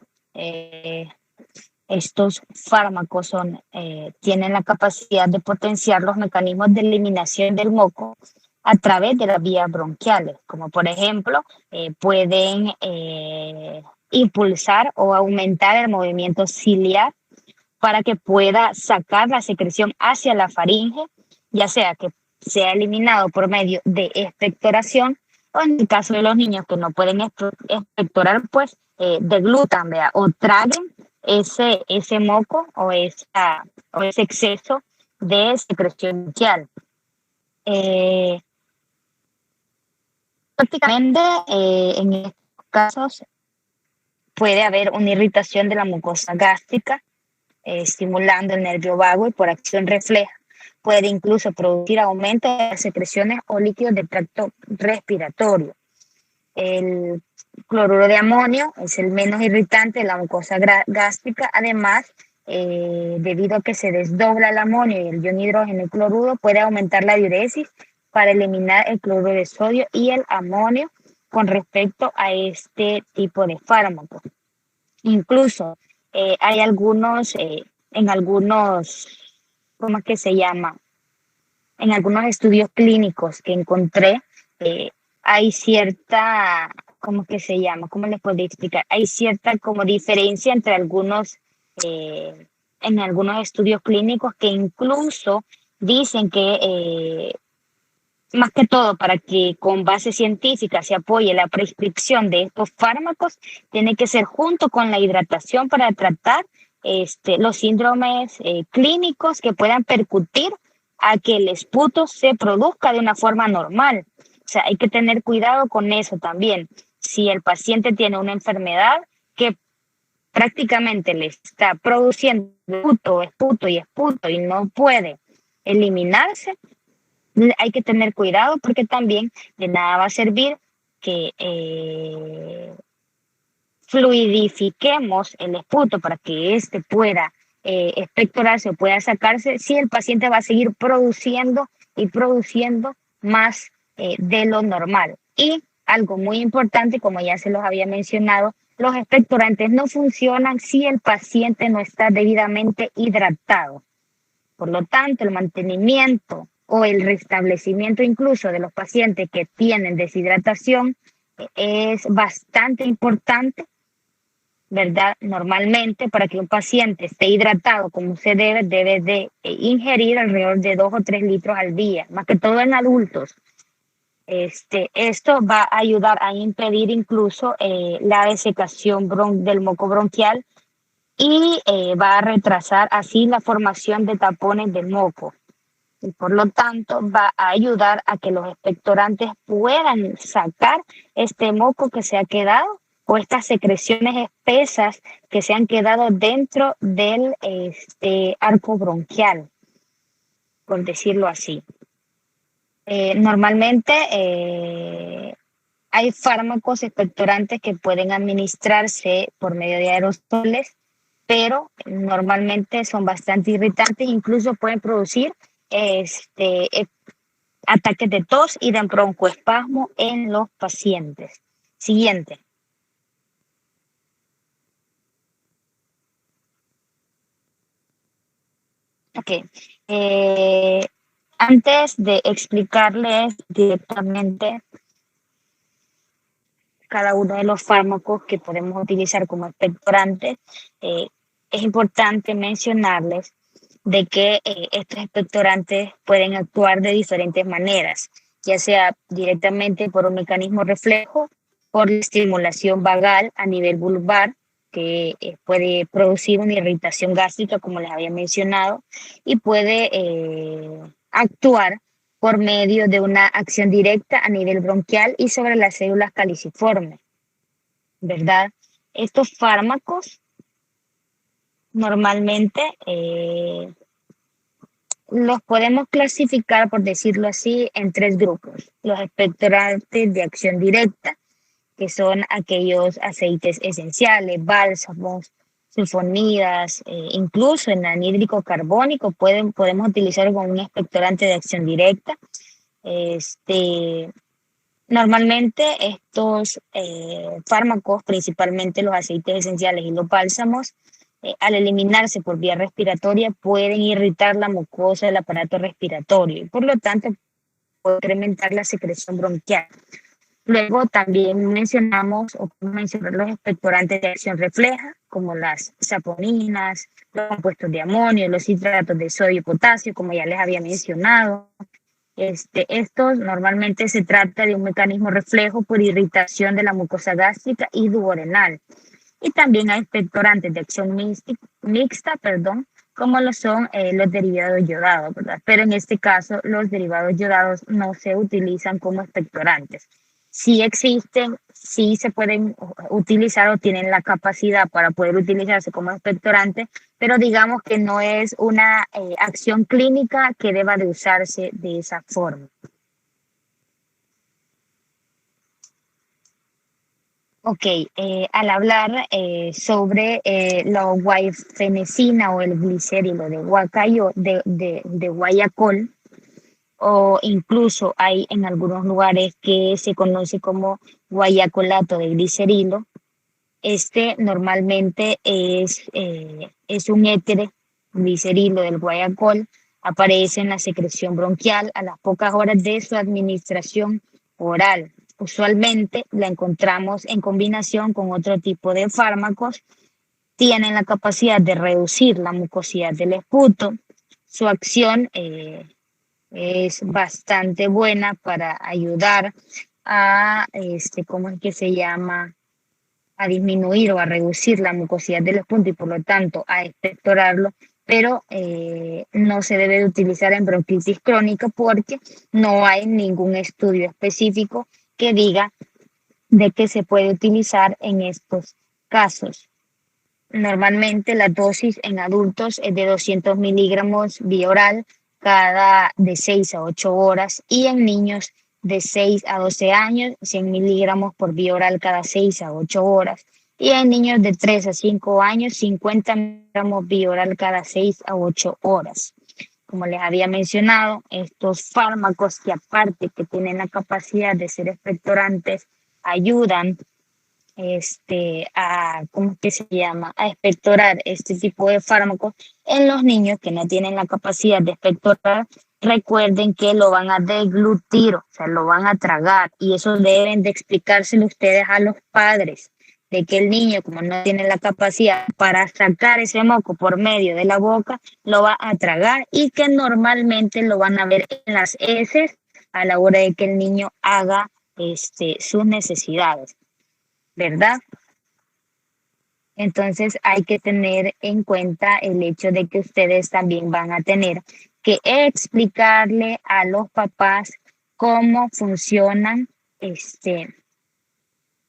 estos fármacos tienen la capacidad de potenciar los mecanismos de eliminación del moco a través de las vías bronquiales, como por ejemplo pueden impulsar o aumentar el movimiento ciliar para que pueda sacar la secreción hacia la faringe, ya sea que sea eliminado por medio de expectoración o en el caso de los niños que no pueden expectorar, pues deglutan, ¿vea? O traguen ese moco o ese exceso de secreción bronquial. Prácticamente en estos casos puede haber una irritación de la mucosa gástrica, estimulando el nervio vago y por acción refleja puede incluso producir aumento de las secreciones o líquidos del tracto respiratorio. El cloruro de amonio es el menos irritante de la mucosa gástrica. Además, debido a que se desdobla el amonio y el ion hidrógeno y cloruro, puede aumentar la diuresis para eliminar el cloruro de sodio y el amonio con respecto a este tipo de fármacos. Incluso hay algunos, ¿cómo es que se llama? En algunos estudios clínicos que encontré, hay cierta, ¿cómo que se llama? ¿Cómo les puedo explicar? Hay cierta como diferencia entre en algunos estudios clínicos que incluso dicen que más que todo para que con base científica se apoye la prescripción de estos fármacos, tiene que ser junto con la hidratación para tratar los síndromes clínicos que puedan percutir a que el esputo se produzca de una forma normal. O sea, hay que tener cuidado con eso también. Si el paciente tiene una enfermedad que prácticamente le está produciendo esputo y no puede eliminarse, hay que tener cuidado porque también de nada va a servir que fluidifiquemos el esputo para que éste pueda expectorarse o pueda sacarse si el paciente va a seguir produciendo y produciendo más de lo normal. Y algo muy importante, como ya se los había mencionado, los expectorantes no funcionan si el paciente no está debidamente hidratado. Por lo tanto, el mantenimiento o el restablecimiento incluso de los pacientes que tienen deshidratación es bastante importante, ¿verdad? Normalmente para que un paciente esté hidratado como se debe, debe de ingerir alrededor de 2 o 3 litros al día, más que todo en adultos. Esto va a ayudar a impedir incluso la desecación del moco bronquial y va a retrasar así la formación de tapones del moco. Y por lo tanto va a ayudar a que los expectorantes puedan sacar este moco que se ha quedado o estas secreciones espesas que se han quedado dentro del arco bronquial, por decirlo así. Normalmente hay fármacos expectorantes que pueden administrarse por medio de aerosoles, pero normalmente son bastante irritantes, incluso pueden producir ataques de tos y de broncoespasmo en los pacientes. Siguiente. Ok. Antes de explicarles directamente cada uno de los fármacos que podemos utilizar como expectorantes, es importante mencionarles de que estos expectorantes pueden actuar de diferentes maneras, ya sea directamente por un mecanismo reflejo, por la estimulación vagal a nivel vulvar, que puede producir una irritación gástrica, como les había mencionado, y puede actuar por medio de una acción directa a nivel bronquial y sobre las células caliciformes, ¿verdad? Estos fármacos normalmente los podemos clasificar, por decirlo así, en 3 grupos. Los expectorantes de acción directa, que son aquellos aceites esenciales, bálsamos, sulfonidas, incluso en anhídrico carbónico podemos utilizar como un expectorante de acción directa. Normalmente estos fármacos, principalmente los aceites esenciales y los bálsamos, al eliminarse por vía respiratoria pueden irritar la mucosa del aparato respiratorio y por lo tanto puede incrementar la secreción bronquial. Luego también mencionamos los expectorantes de acción refleja, como las saponinas, los compuestos de amonio, los hidratos de sodio y potasio, como ya les había mencionado. Estos normalmente se trata de un mecanismo reflejo por irritación de la mucosa gástrica y duodenal. Y también hay expectorantes de acción mixta, como lo son los derivados yodados, ¿verdad? Pero en este caso los derivados yodados no se utilizan como expectorantes. Sí existen, sí se pueden utilizar o tienen la capacidad para poder utilizarse como expectorante, pero digamos que no es una acción clínica que deba de usarse de esa forma. Ok, al hablar sobre la guaifenesina o el glicerilo de guayacol, o incluso hay en algunos lugares que se conoce como guayacolato de glicerilo. Normalmente es un éter glicerilo del guayacol, aparece en la secreción bronquial a las pocas horas de su administración oral. Usualmente la encontramos en combinación con otro tipo de fármacos. Tienen la capacidad de reducir la mucosidad del esputo. Su acción es bastante buena para ayudar a, ¿cómo es que se llama? A disminuir o a reducir la mucosidad del esputo y por lo tanto a expectorarlo, pero no se debe de utilizar en bronquitis crónica porque no hay ningún estudio específico que diga de que se puede utilizar en estos casos. Normalmente la dosis en adultos es de 200 miligramos vía oral cada de 6 a 8 horas y en niños de 6 a 12 años 100 miligramos por vía oral cada 6 a 8 horas y en niños de 3 a 5 años 50 miligramos vía oral cada 6 a 8 horas. Como les había mencionado, estos fármacos que aparte que tienen la capacidad de ser expectorantes ayudan ¿cómo que se llama? A expectorar este tipo de fármacos en los niños que no tienen la capacidad de expectorar. Recuerden que lo van a deglutir, o sea, lo van a tragar, y eso deben de explicárselo ustedes a los padres, de que el niño, como no tiene la capacidad para sacar ese moco por medio de la boca, lo va a tragar, y que normalmente lo van a ver en las heces a la hora de que el niño haga sus necesidades, ¿verdad? Entonces hay que tener en cuenta el hecho de que ustedes también van a tener que explicarle a los papás cómo funcionan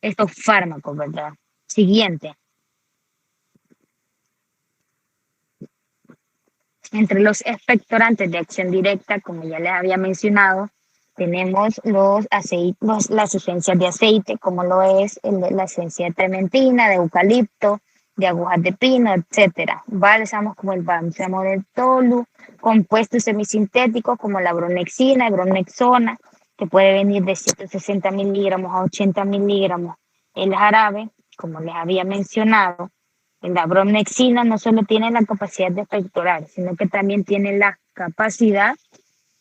estos fármacos, ¿verdad? Siguiente. Entre los expectorantes de acción directa, como ya les había mencionado, tenemos los aceites, las esencias de aceite, como lo es la esencia de trementina, de eucalipto, de agujas de pino, etcétera. Bálsamos como el bálsamo del tolu, compuestos semisintéticos como la bronexina y bronexona, que puede venir de 160 miligramos a 80 miligramos. El jarabe, como les había mencionado, la bromexina no solo tiene la capacidad de expectorar, sino que también tiene la capacidad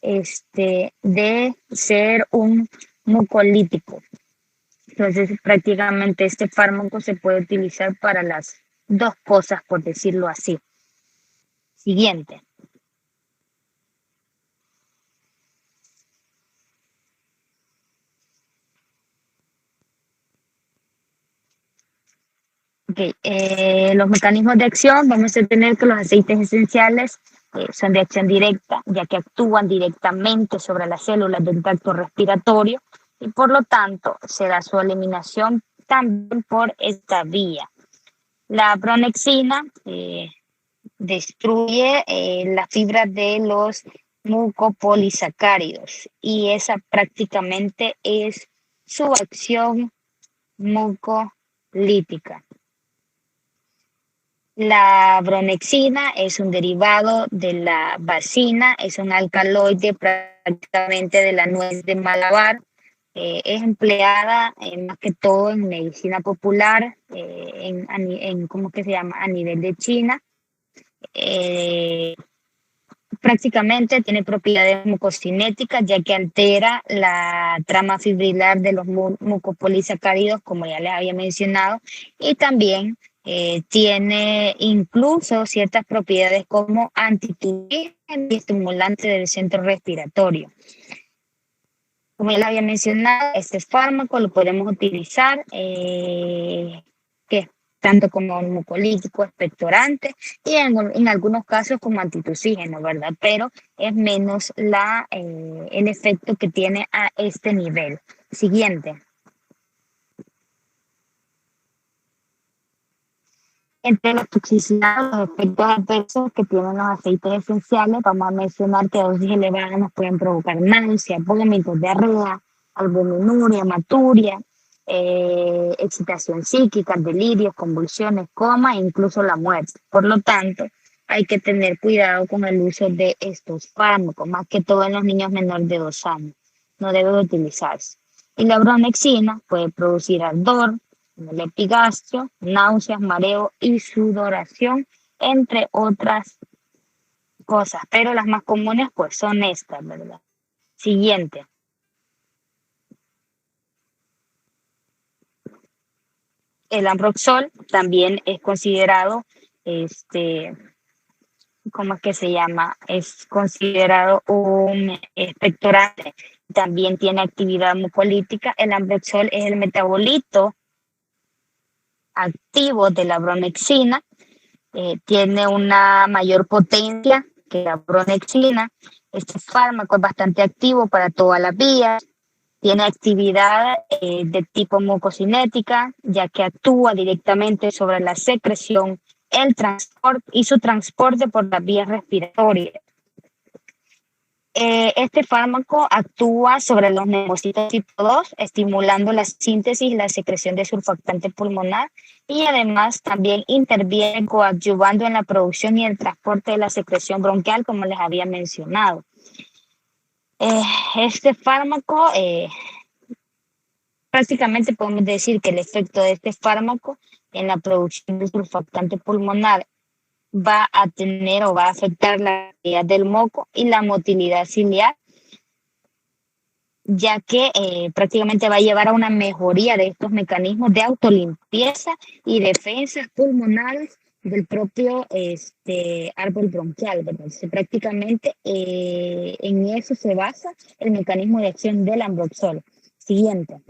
de ser un mucolítico. Entonces, prácticamente este fármaco se puede utilizar para las dos cosas, por decirlo así. Siguiente. Okay. Los mecanismos de acción, vamos a tener que los aceites esenciales son de acción directa, ya que actúan directamente sobre las células del tracto respiratorio, y por lo tanto se da su eliminación también por esta vía. La pronexina destruye las fibras de los mucopolisacáridos, y esa prácticamente es su acción mucolítica. La bronexina es un derivado de la basina, es un alcaloide prácticamente de la nuez de Malabar. Es empleada más que todo en medicina popular, ¿cómo que se llama? A nivel de China. Prácticamente tiene propiedades mucocinéticas, ya que altera la trama fibrilar de los mucopolisacáridos, como ya les había mencionado, y también tiene incluso ciertas propiedades como antitubérculo y estimulante del centro respiratorio. Como ya les había mencionado, este fármaco lo podemos utilizar tanto como mucolítico, expectorante, y en algunos casos como antitusígeno, ¿verdad? Pero es menos el efecto que tiene a este nivel. Siguiente. Entre los toxicidades, los efectos adversos que tienen los aceites esenciales, vamos a mencionar que a dosis elevadas nos pueden provocar náuseas, vómitos, diarrea, albuminuria, hematuria, excitación psíquica, delirios, convulsiones, coma e incluso la muerte. Por lo tanto, hay que tener cuidado con el uso de estos fármacos, más que todo en los niños menores de 2 años. No debe utilizarse. Y la bronexina puede producir ardor, el epigastrio, náuseas, mareo y sudoración, entre otras cosas, pero las más comunes pues son estas, ¿verdad? Siguiente. El Ambroxol también es considerado, ¿cómo es que se llama? Es considerado un expectorante, también tiene actividad mucolítica. El Ambroxol es el metabolito activo de la bronexina, tiene una mayor potencia que la bronexina. Este fármaco es bastante activo para todas las vías, tiene actividad de tipo mucocinética, ya que actúa directamente sobre la secreción, el transporte y su transporte por las vías respiratorias. Este fármaco actúa sobre los neumocitos tipo 2, estimulando la síntesis y la secreción de surfactante pulmonar, y además también interviene coadyuvando en la producción y el transporte de la secreción bronquial, como les había mencionado. Este fármaco Prácticamente podemos decir que el efecto de este fármaco en la producción de surfactante pulmonar va a tener o va a afectar la calidad del moco y la motilidad ciliar, ya que prácticamente va a llevar a una mejoría de estos mecanismos de autolimpieza y defensas pulmonares del propio árbol bronquial, ¿verdad? Prácticamente en eso se basa el mecanismo de acción del ambroxol. Siguiente.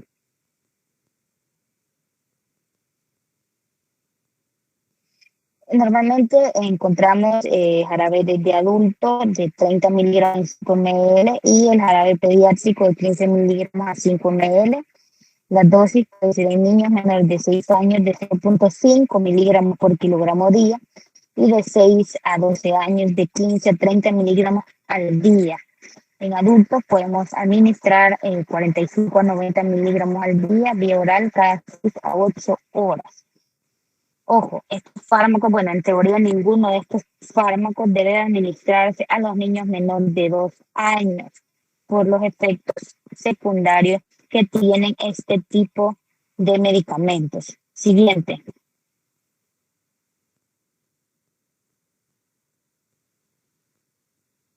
Normalmente encontramos jarabe de adulto de 30 miligramos a 5 ml y el jarabe pediátrico de 15 miligramos a 5 ml. La dosis puede ser en niños menores de 6 años de 0.5 miligramos por kilogramo día y de 6 a 12 años de 15 a 30 miligramos al día. En adultos podemos administrar 45 a 90 miligramos al día vía oral cada 6 a 8 horas. Ojo, estos fármacos, bueno, en teoría ninguno de estos fármacos debe administrarse a los niños menores de 2 años por los efectos secundarios que tienen este tipo de medicamentos. Siguiente.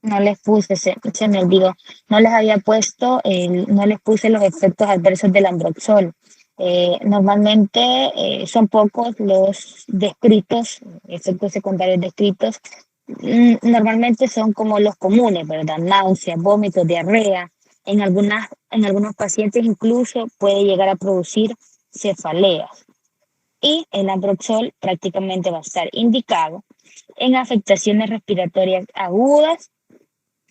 No les puse, se me olvidó, no les había puesto, no les puse los efectos adversos del ambroxol. Normalmente son pocos los descritos, efectos secundarios descritos. Normalmente son como los comunes, ¿verdad? Náuseas, vómitos, diarrea. En algunos pacientes incluso puede llegar a producir cefaleas. Y el ambroxol prácticamente va a estar indicado en afectaciones respiratorias agudas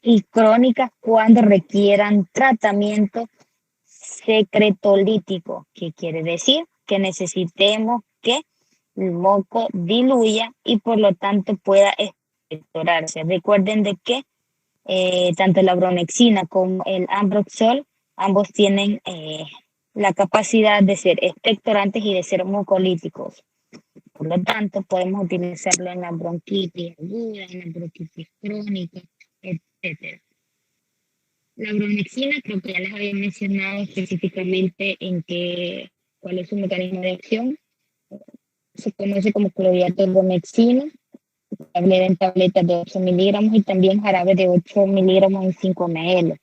y crónicas cuando requieran tratamiento secretolítico, que quiere decir que necesitemos que el moco diluya y por lo tanto pueda expectorarse. Recuerden de que tanto la bromexina como el ambroxol, ambos tienen la capacidad de ser expectorantes y de ser mucolíticos. Por lo tanto, podemos utilizarlo en la bronquitis aguda, en la bronquitis crónica, etcétera. La bromexina, creo que ya les había mencionado específicamente cuál es su mecanismo de acción. Se conoce como clorhidrato de bromexina, tableta en tabletas de 8 miligramos y también jarabe de 8 miligramos en 5 ml.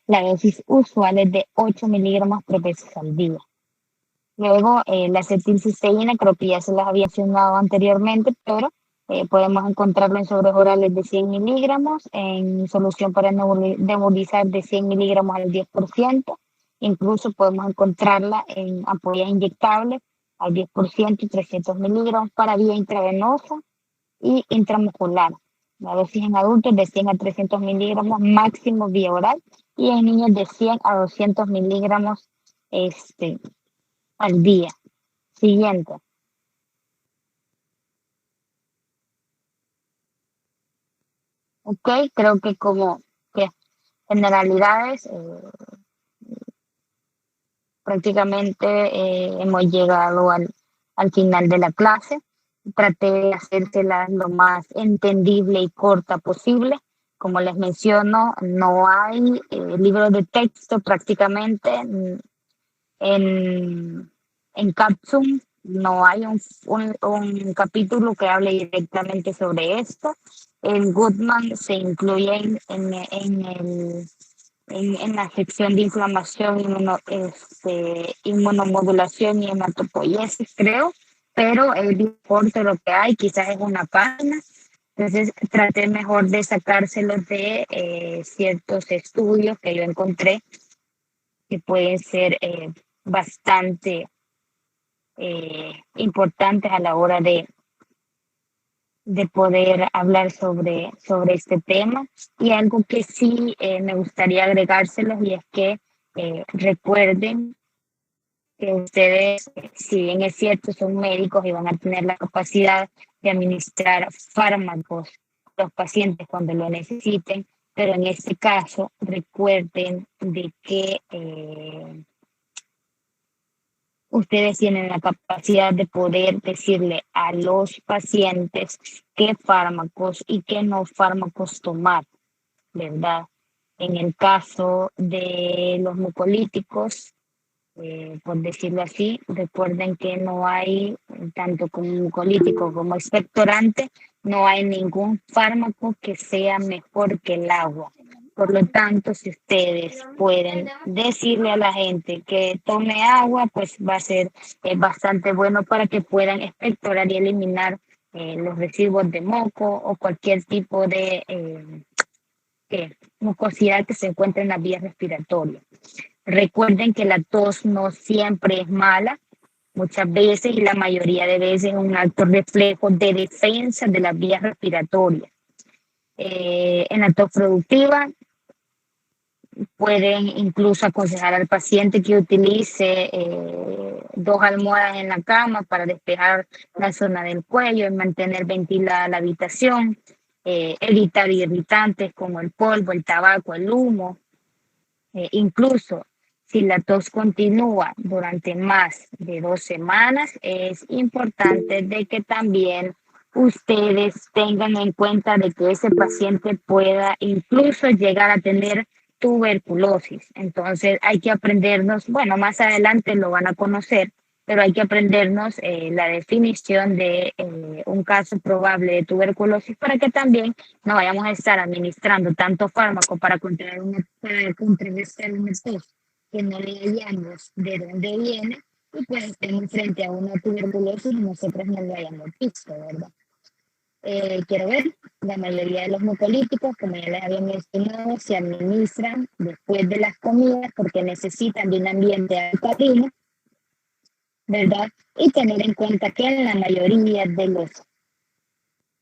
La dosis usual es de 8 miligramos por vez al día. Luego, la acetilcisteína, creo que ya se las había mencionado anteriormente, pero podemos encontrarlo en sobres orales de 100 miligramos, en solución para nebulizar de 100 miligramos al 10%. Incluso podemos encontrarla en ampollas inyectables al 10% y 300 miligramos para vía intravenosa y intramuscular. La dosis en adultos de 100 a 300 miligramos máximo vía oral y en niños de 100 a 200 miligramos al día. Siguiente. Ok, creo que como que generalidades prácticamente hemos llegado al final de la clase. Traté de hacérsela lo más entendible y corta posible. Como les menciono, no hay libros de texto prácticamente en Capsum. No hay un capítulo que hable directamente sobre esto. En Goodman se incluye en la sección de inflamación, inmunomodulación y hematopoiesis, creo, pero el importe lo que hay, quizás es una página. Entonces traté mejor de sacárselos de ciertos estudios que yo encontré que pueden ser bastante importantes a la hora de poder hablar sobre este tema. Y algo que sí me gustaría agregárselos y es que recuerden que ustedes, si bien es cierto, son médicos y van a tener la capacidad de administrar fármacos a los pacientes cuando lo necesiten, pero en este caso recuerden de que ustedes tienen la capacidad de poder decirle a los pacientes qué fármacos y qué no fármacos tomar, ¿verdad? En el caso de los mucolíticos, por decirlo así. Recuerden que no hay, tanto como mucolítico como expectorante, no hay ningún fármaco que sea mejor que el agua. Por lo tanto, si ustedes pueden decirle a la gente que tome agua, pues va a ser bastante bueno para que puedan expectorar y eliminar los residuos de moco o cualquier tipo de mucosidad que se encuentre en las vías respiratorias. Recuerden que la tos no siempre es mala, muchas veces y la mayoría de veces es un alto reflejo de defensa de las vías respiratorias. En la tos productiva pueden incluso aconsejar al paciente que utilice 2 almohadas en la cama para despejar la zona del cuello y mantener ventilada la habitación, evitar irritantes como el polvo, el tabaco, el humo. Incluso si la tos continúa durante más de 2 semanas, es importante de que también ustedes tengan en cuenta de que ese paciente pueda incluso llegar a tener tuberculosis. Entonces hay que aprendernos, bueno, más adelante lo van a conocer, pero hay que aprendernos la definición de un caso probable de tuberculosis para que también no vayamos a estar administrando tanto fármaco para contrarrestar una tos que no le hallamos de dónde viene y pues estemos frente a una tuberculosis y nosotros no lo hayamos visto, ¿verdad? Quiero ver, la mayoría de los mucolíticos, como ya les había mencionado, se administran después de las comidas porque necesitan de un ambiente alcalino, ¿verdad? Y tener en cuenta que en la mayoría de los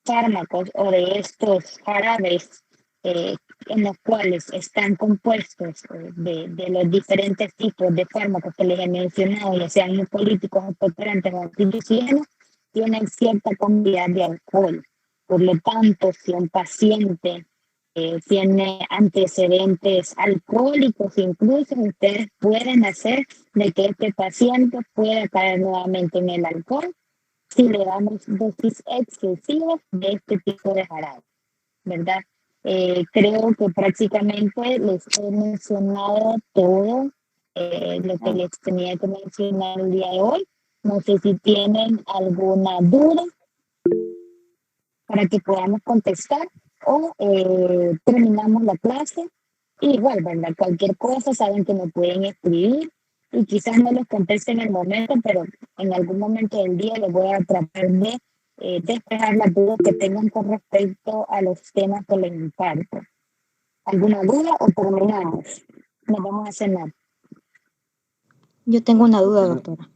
fármacos o de estos jarabes en los cuales están compuestos de los diferentes tipos de fármacos que les he mencionado, ya sean mucolíticos, expectorantes o antilucígenos, tienen cierta cantidad de alcohol. Por lo tanto, si un paciente tiene antecedentes alcohólicos, incluso ustedes pueden hacer de que este paciente pueda caer nuevamente en el alcohol si le damos dosis excesivas de este tipo de jarabe, ¿verdad? Creo que prácticamente les he mencionado todo lo que les tenía que mencionar el día de hoy. No sé si tienen alguna duda para que podamos contestar o terminamos la clase. Y igual, ¿verdad? Cualquier cosa saben que me pueden escribir y quizás no les conteste en el momento, pero en algún momento del día les voy a tratar de despejar las dudas que tengan con respecto a los temas que les imparto. ¿Alguna duda o terminamos? Nos vamos a cenar. Yo tengo una duda, doctora.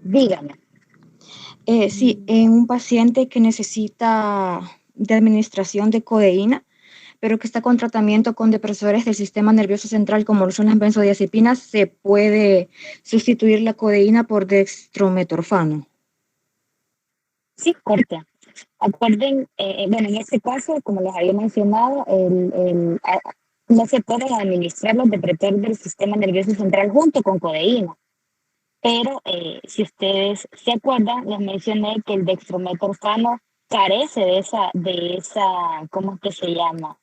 Dígame. Sí, en un paciente que necesita de administración de codeína, pero que está con tratamiento con depresores del sistema nervioso central, como lo son las benzodiazepinas, ¿se puede sustituir la codeína por dextrometorfano? Sí, correcto. Acuerden, bueno, en este caso, como les había mencionado, no se pueden administrar los depresores del sistema nervioso central junto con codeína. Pero si ustedes se acuerdan, les mencioné que el dextrometorfano carece de esa, ¿cómo es que se llama?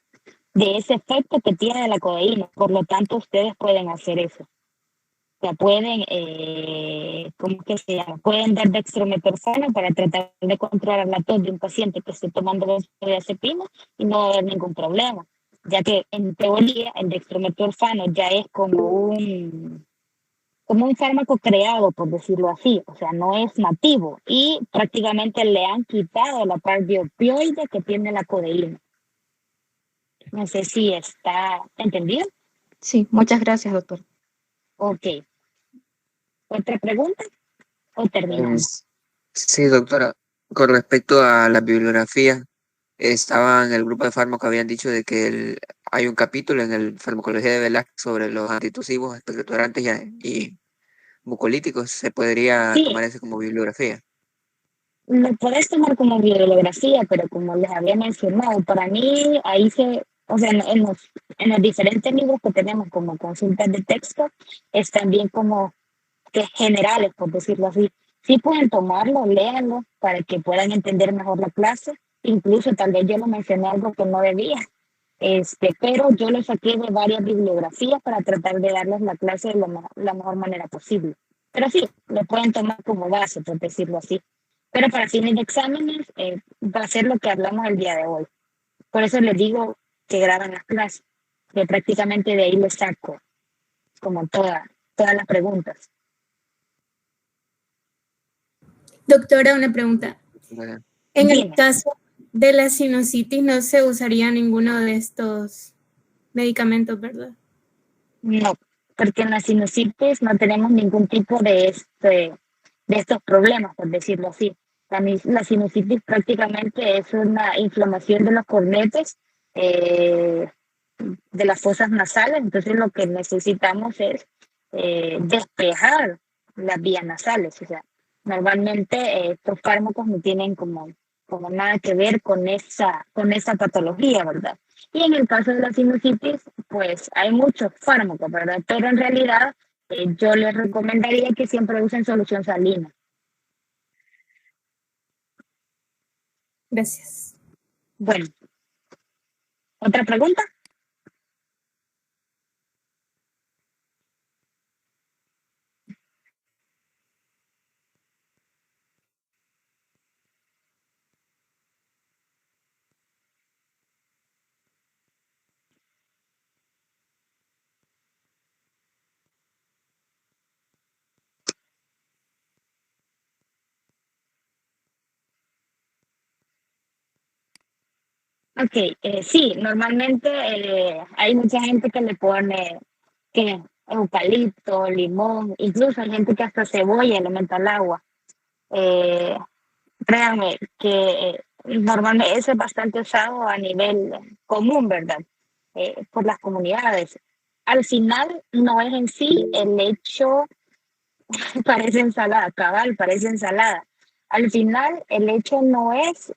De ese efecto que tiene la codeína. Por lo tanto, ustedes pueden hacer eso. O sea, pueden, ¿cómo es que se llama? Pueden dar dextrometorfano para tratar de controlar la tos de un paciente que esté tomando benzodiazepina y no va a haber ningún problema, ya que en teoría el dextrometorfano ya es como un fármaco creado, por decirlo así, o sea, no es nativo y prácticamente le han quitado la parte opioide que tiene la codeína. No sé si está entendido. Sí, muchas gracias, doctor. Ok. ¿Otra pregunta o terminamos? Sí, doctora. Con respecto a la bibliografía, estaba en el grupo de fármacos, habían dicho de que hay un capítulo en el Farmacología de Velázquez sobre los antitusivos, expectorantes y mucolíticos. ¿Se podría Sí, tomar ese como bibliografía? lo puedes tomar como bibliografía, pero como les había mencionado, para mí ahí o sea, en los diferentes libros que tenemos como consultas de texto, están bien como que generales, por decirlo así. Sí pueden tomarlo, léanlo, para que puedan entender mejor la clase. Incluso tal vez yo no mencioné algo que no debía, Pero yo lo saqué de varias bibliografías para tratar de darles la clase de la mejor manera posible. Pero sí, lo pueden tomar como base, por decirlo así. Pero para fines de exámenes va a ser lo que hablamos el día de hoy. Por eso les digo que graban las clases, que prácticamente de ahí les saco como todas las preguntas. Doctora, una pregunta. Bueno, En el Dime. caso de la sinusitis no se usaría ninguno de estos medicamentos, ¿verdad? No, porque en la sinusitis no tenemos ningún tipo de estos problemas, por decirlo así. La sinusitis prácticamente es una inflamación de los cornetes, de las fosas nasales, entonces lo que necesitamos es despejar las vías nasales. O sea, normalmente estos fármacos no tienen como nada que ver con esa patología, ¿verdad? Y en el caso de la sinusitis, pues hay muchos fármacos, ¿verdad? Pero en realidad yo les recomendaría que siempre usen solución salina. Gracias. Bueno, ¿otra pregunta? Ok, sí, normalmente hay mucha gente que le pone que eucalipto, limón, incluso hay gente que hasta cebolla le mete al agua. Eh, Créanme que normalmente eso es bastante usado a nivel común, ¿verdad? Por las comunidades. Al final no es en sí el hecho, parece ensalada, cabal, parece ensalada. Al final el hecho no es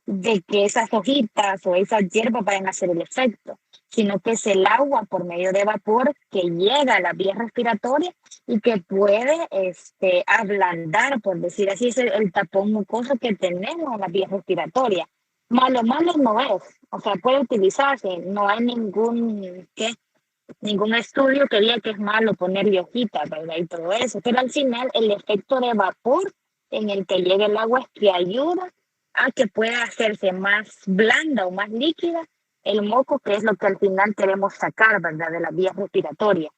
de que esas hojitas o esas hierbas vayan a hacer el efecto, sino que es el agua por medio de vapor que llega a la vía respiratoria y que puede ablandar, por decir así, es el tapón mucoso que tenemos en la vía respiratoria. Malo no es, o sea, puede utilizarse, no hay ningún estudio que diga que es malo ponerle hojitas, ¿verdad? Y todo eso, pero al final el efecto de vapor en el que llega el agua es que ayuda a que pueda hacerse más blanda o más líquida el moco, que es lo que al final queremos sacar, ¿verdad? De la vía respiratoria.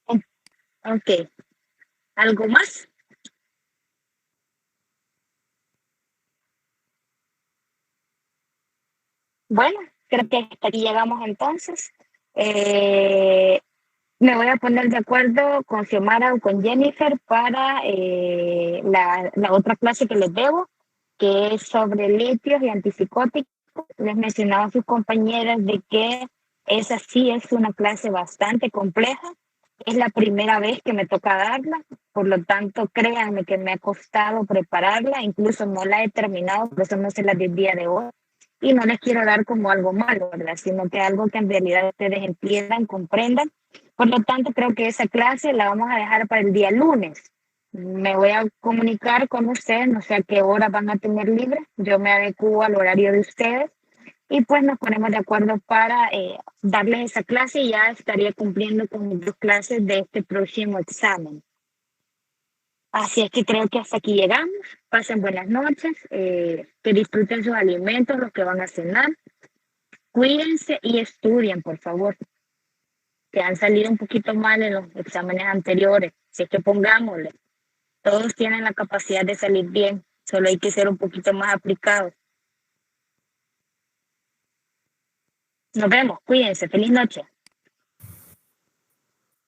Ok, ¿algo más? Bueno, creo que hasta aquí llegamos entonces. Me voy a poner de acuerdo con Xiomara o con Jennifer para la otra clase que les debo, que es sobre litios y antipsicóticos. Les mencionaba a sus compañeras de que esa sí es una clase bastante compleja. Es la primera vez que me toca darla, por lo tanto, créanme que me ha costado prepararla, incluso no la he terminado, por eso no se la di el día de hoy. Y no les quiero dar como algo malo, ¿verdad? Sino que algo que en realidad ustedes entiendan, comprendan. Por lo tanto, creo que esa clase la vamos a dejar para el día lunes. Me voy a comunicar con ustedes, no sé a qué hora van a tener libre. Yo me adecuo al horario de ustedes y pues nos ponemos de acuerdo para darles esa clase y ya estaría cumpliendo con mis 2 clases de este próximo examen. Así es que creo que hasta aquí llegamos. Pasen buenas noches, que disfruten sus alimentos, los que van a cenar. Cuídense y estudien, por favor, que han salido un poquito mal en los exámenes anteriores. Si es que pongámosle, todos tienen la capacidad de salir bien, solo hay que ser un poquito más aplicados. Nos vemos, cuídense, feliz noche.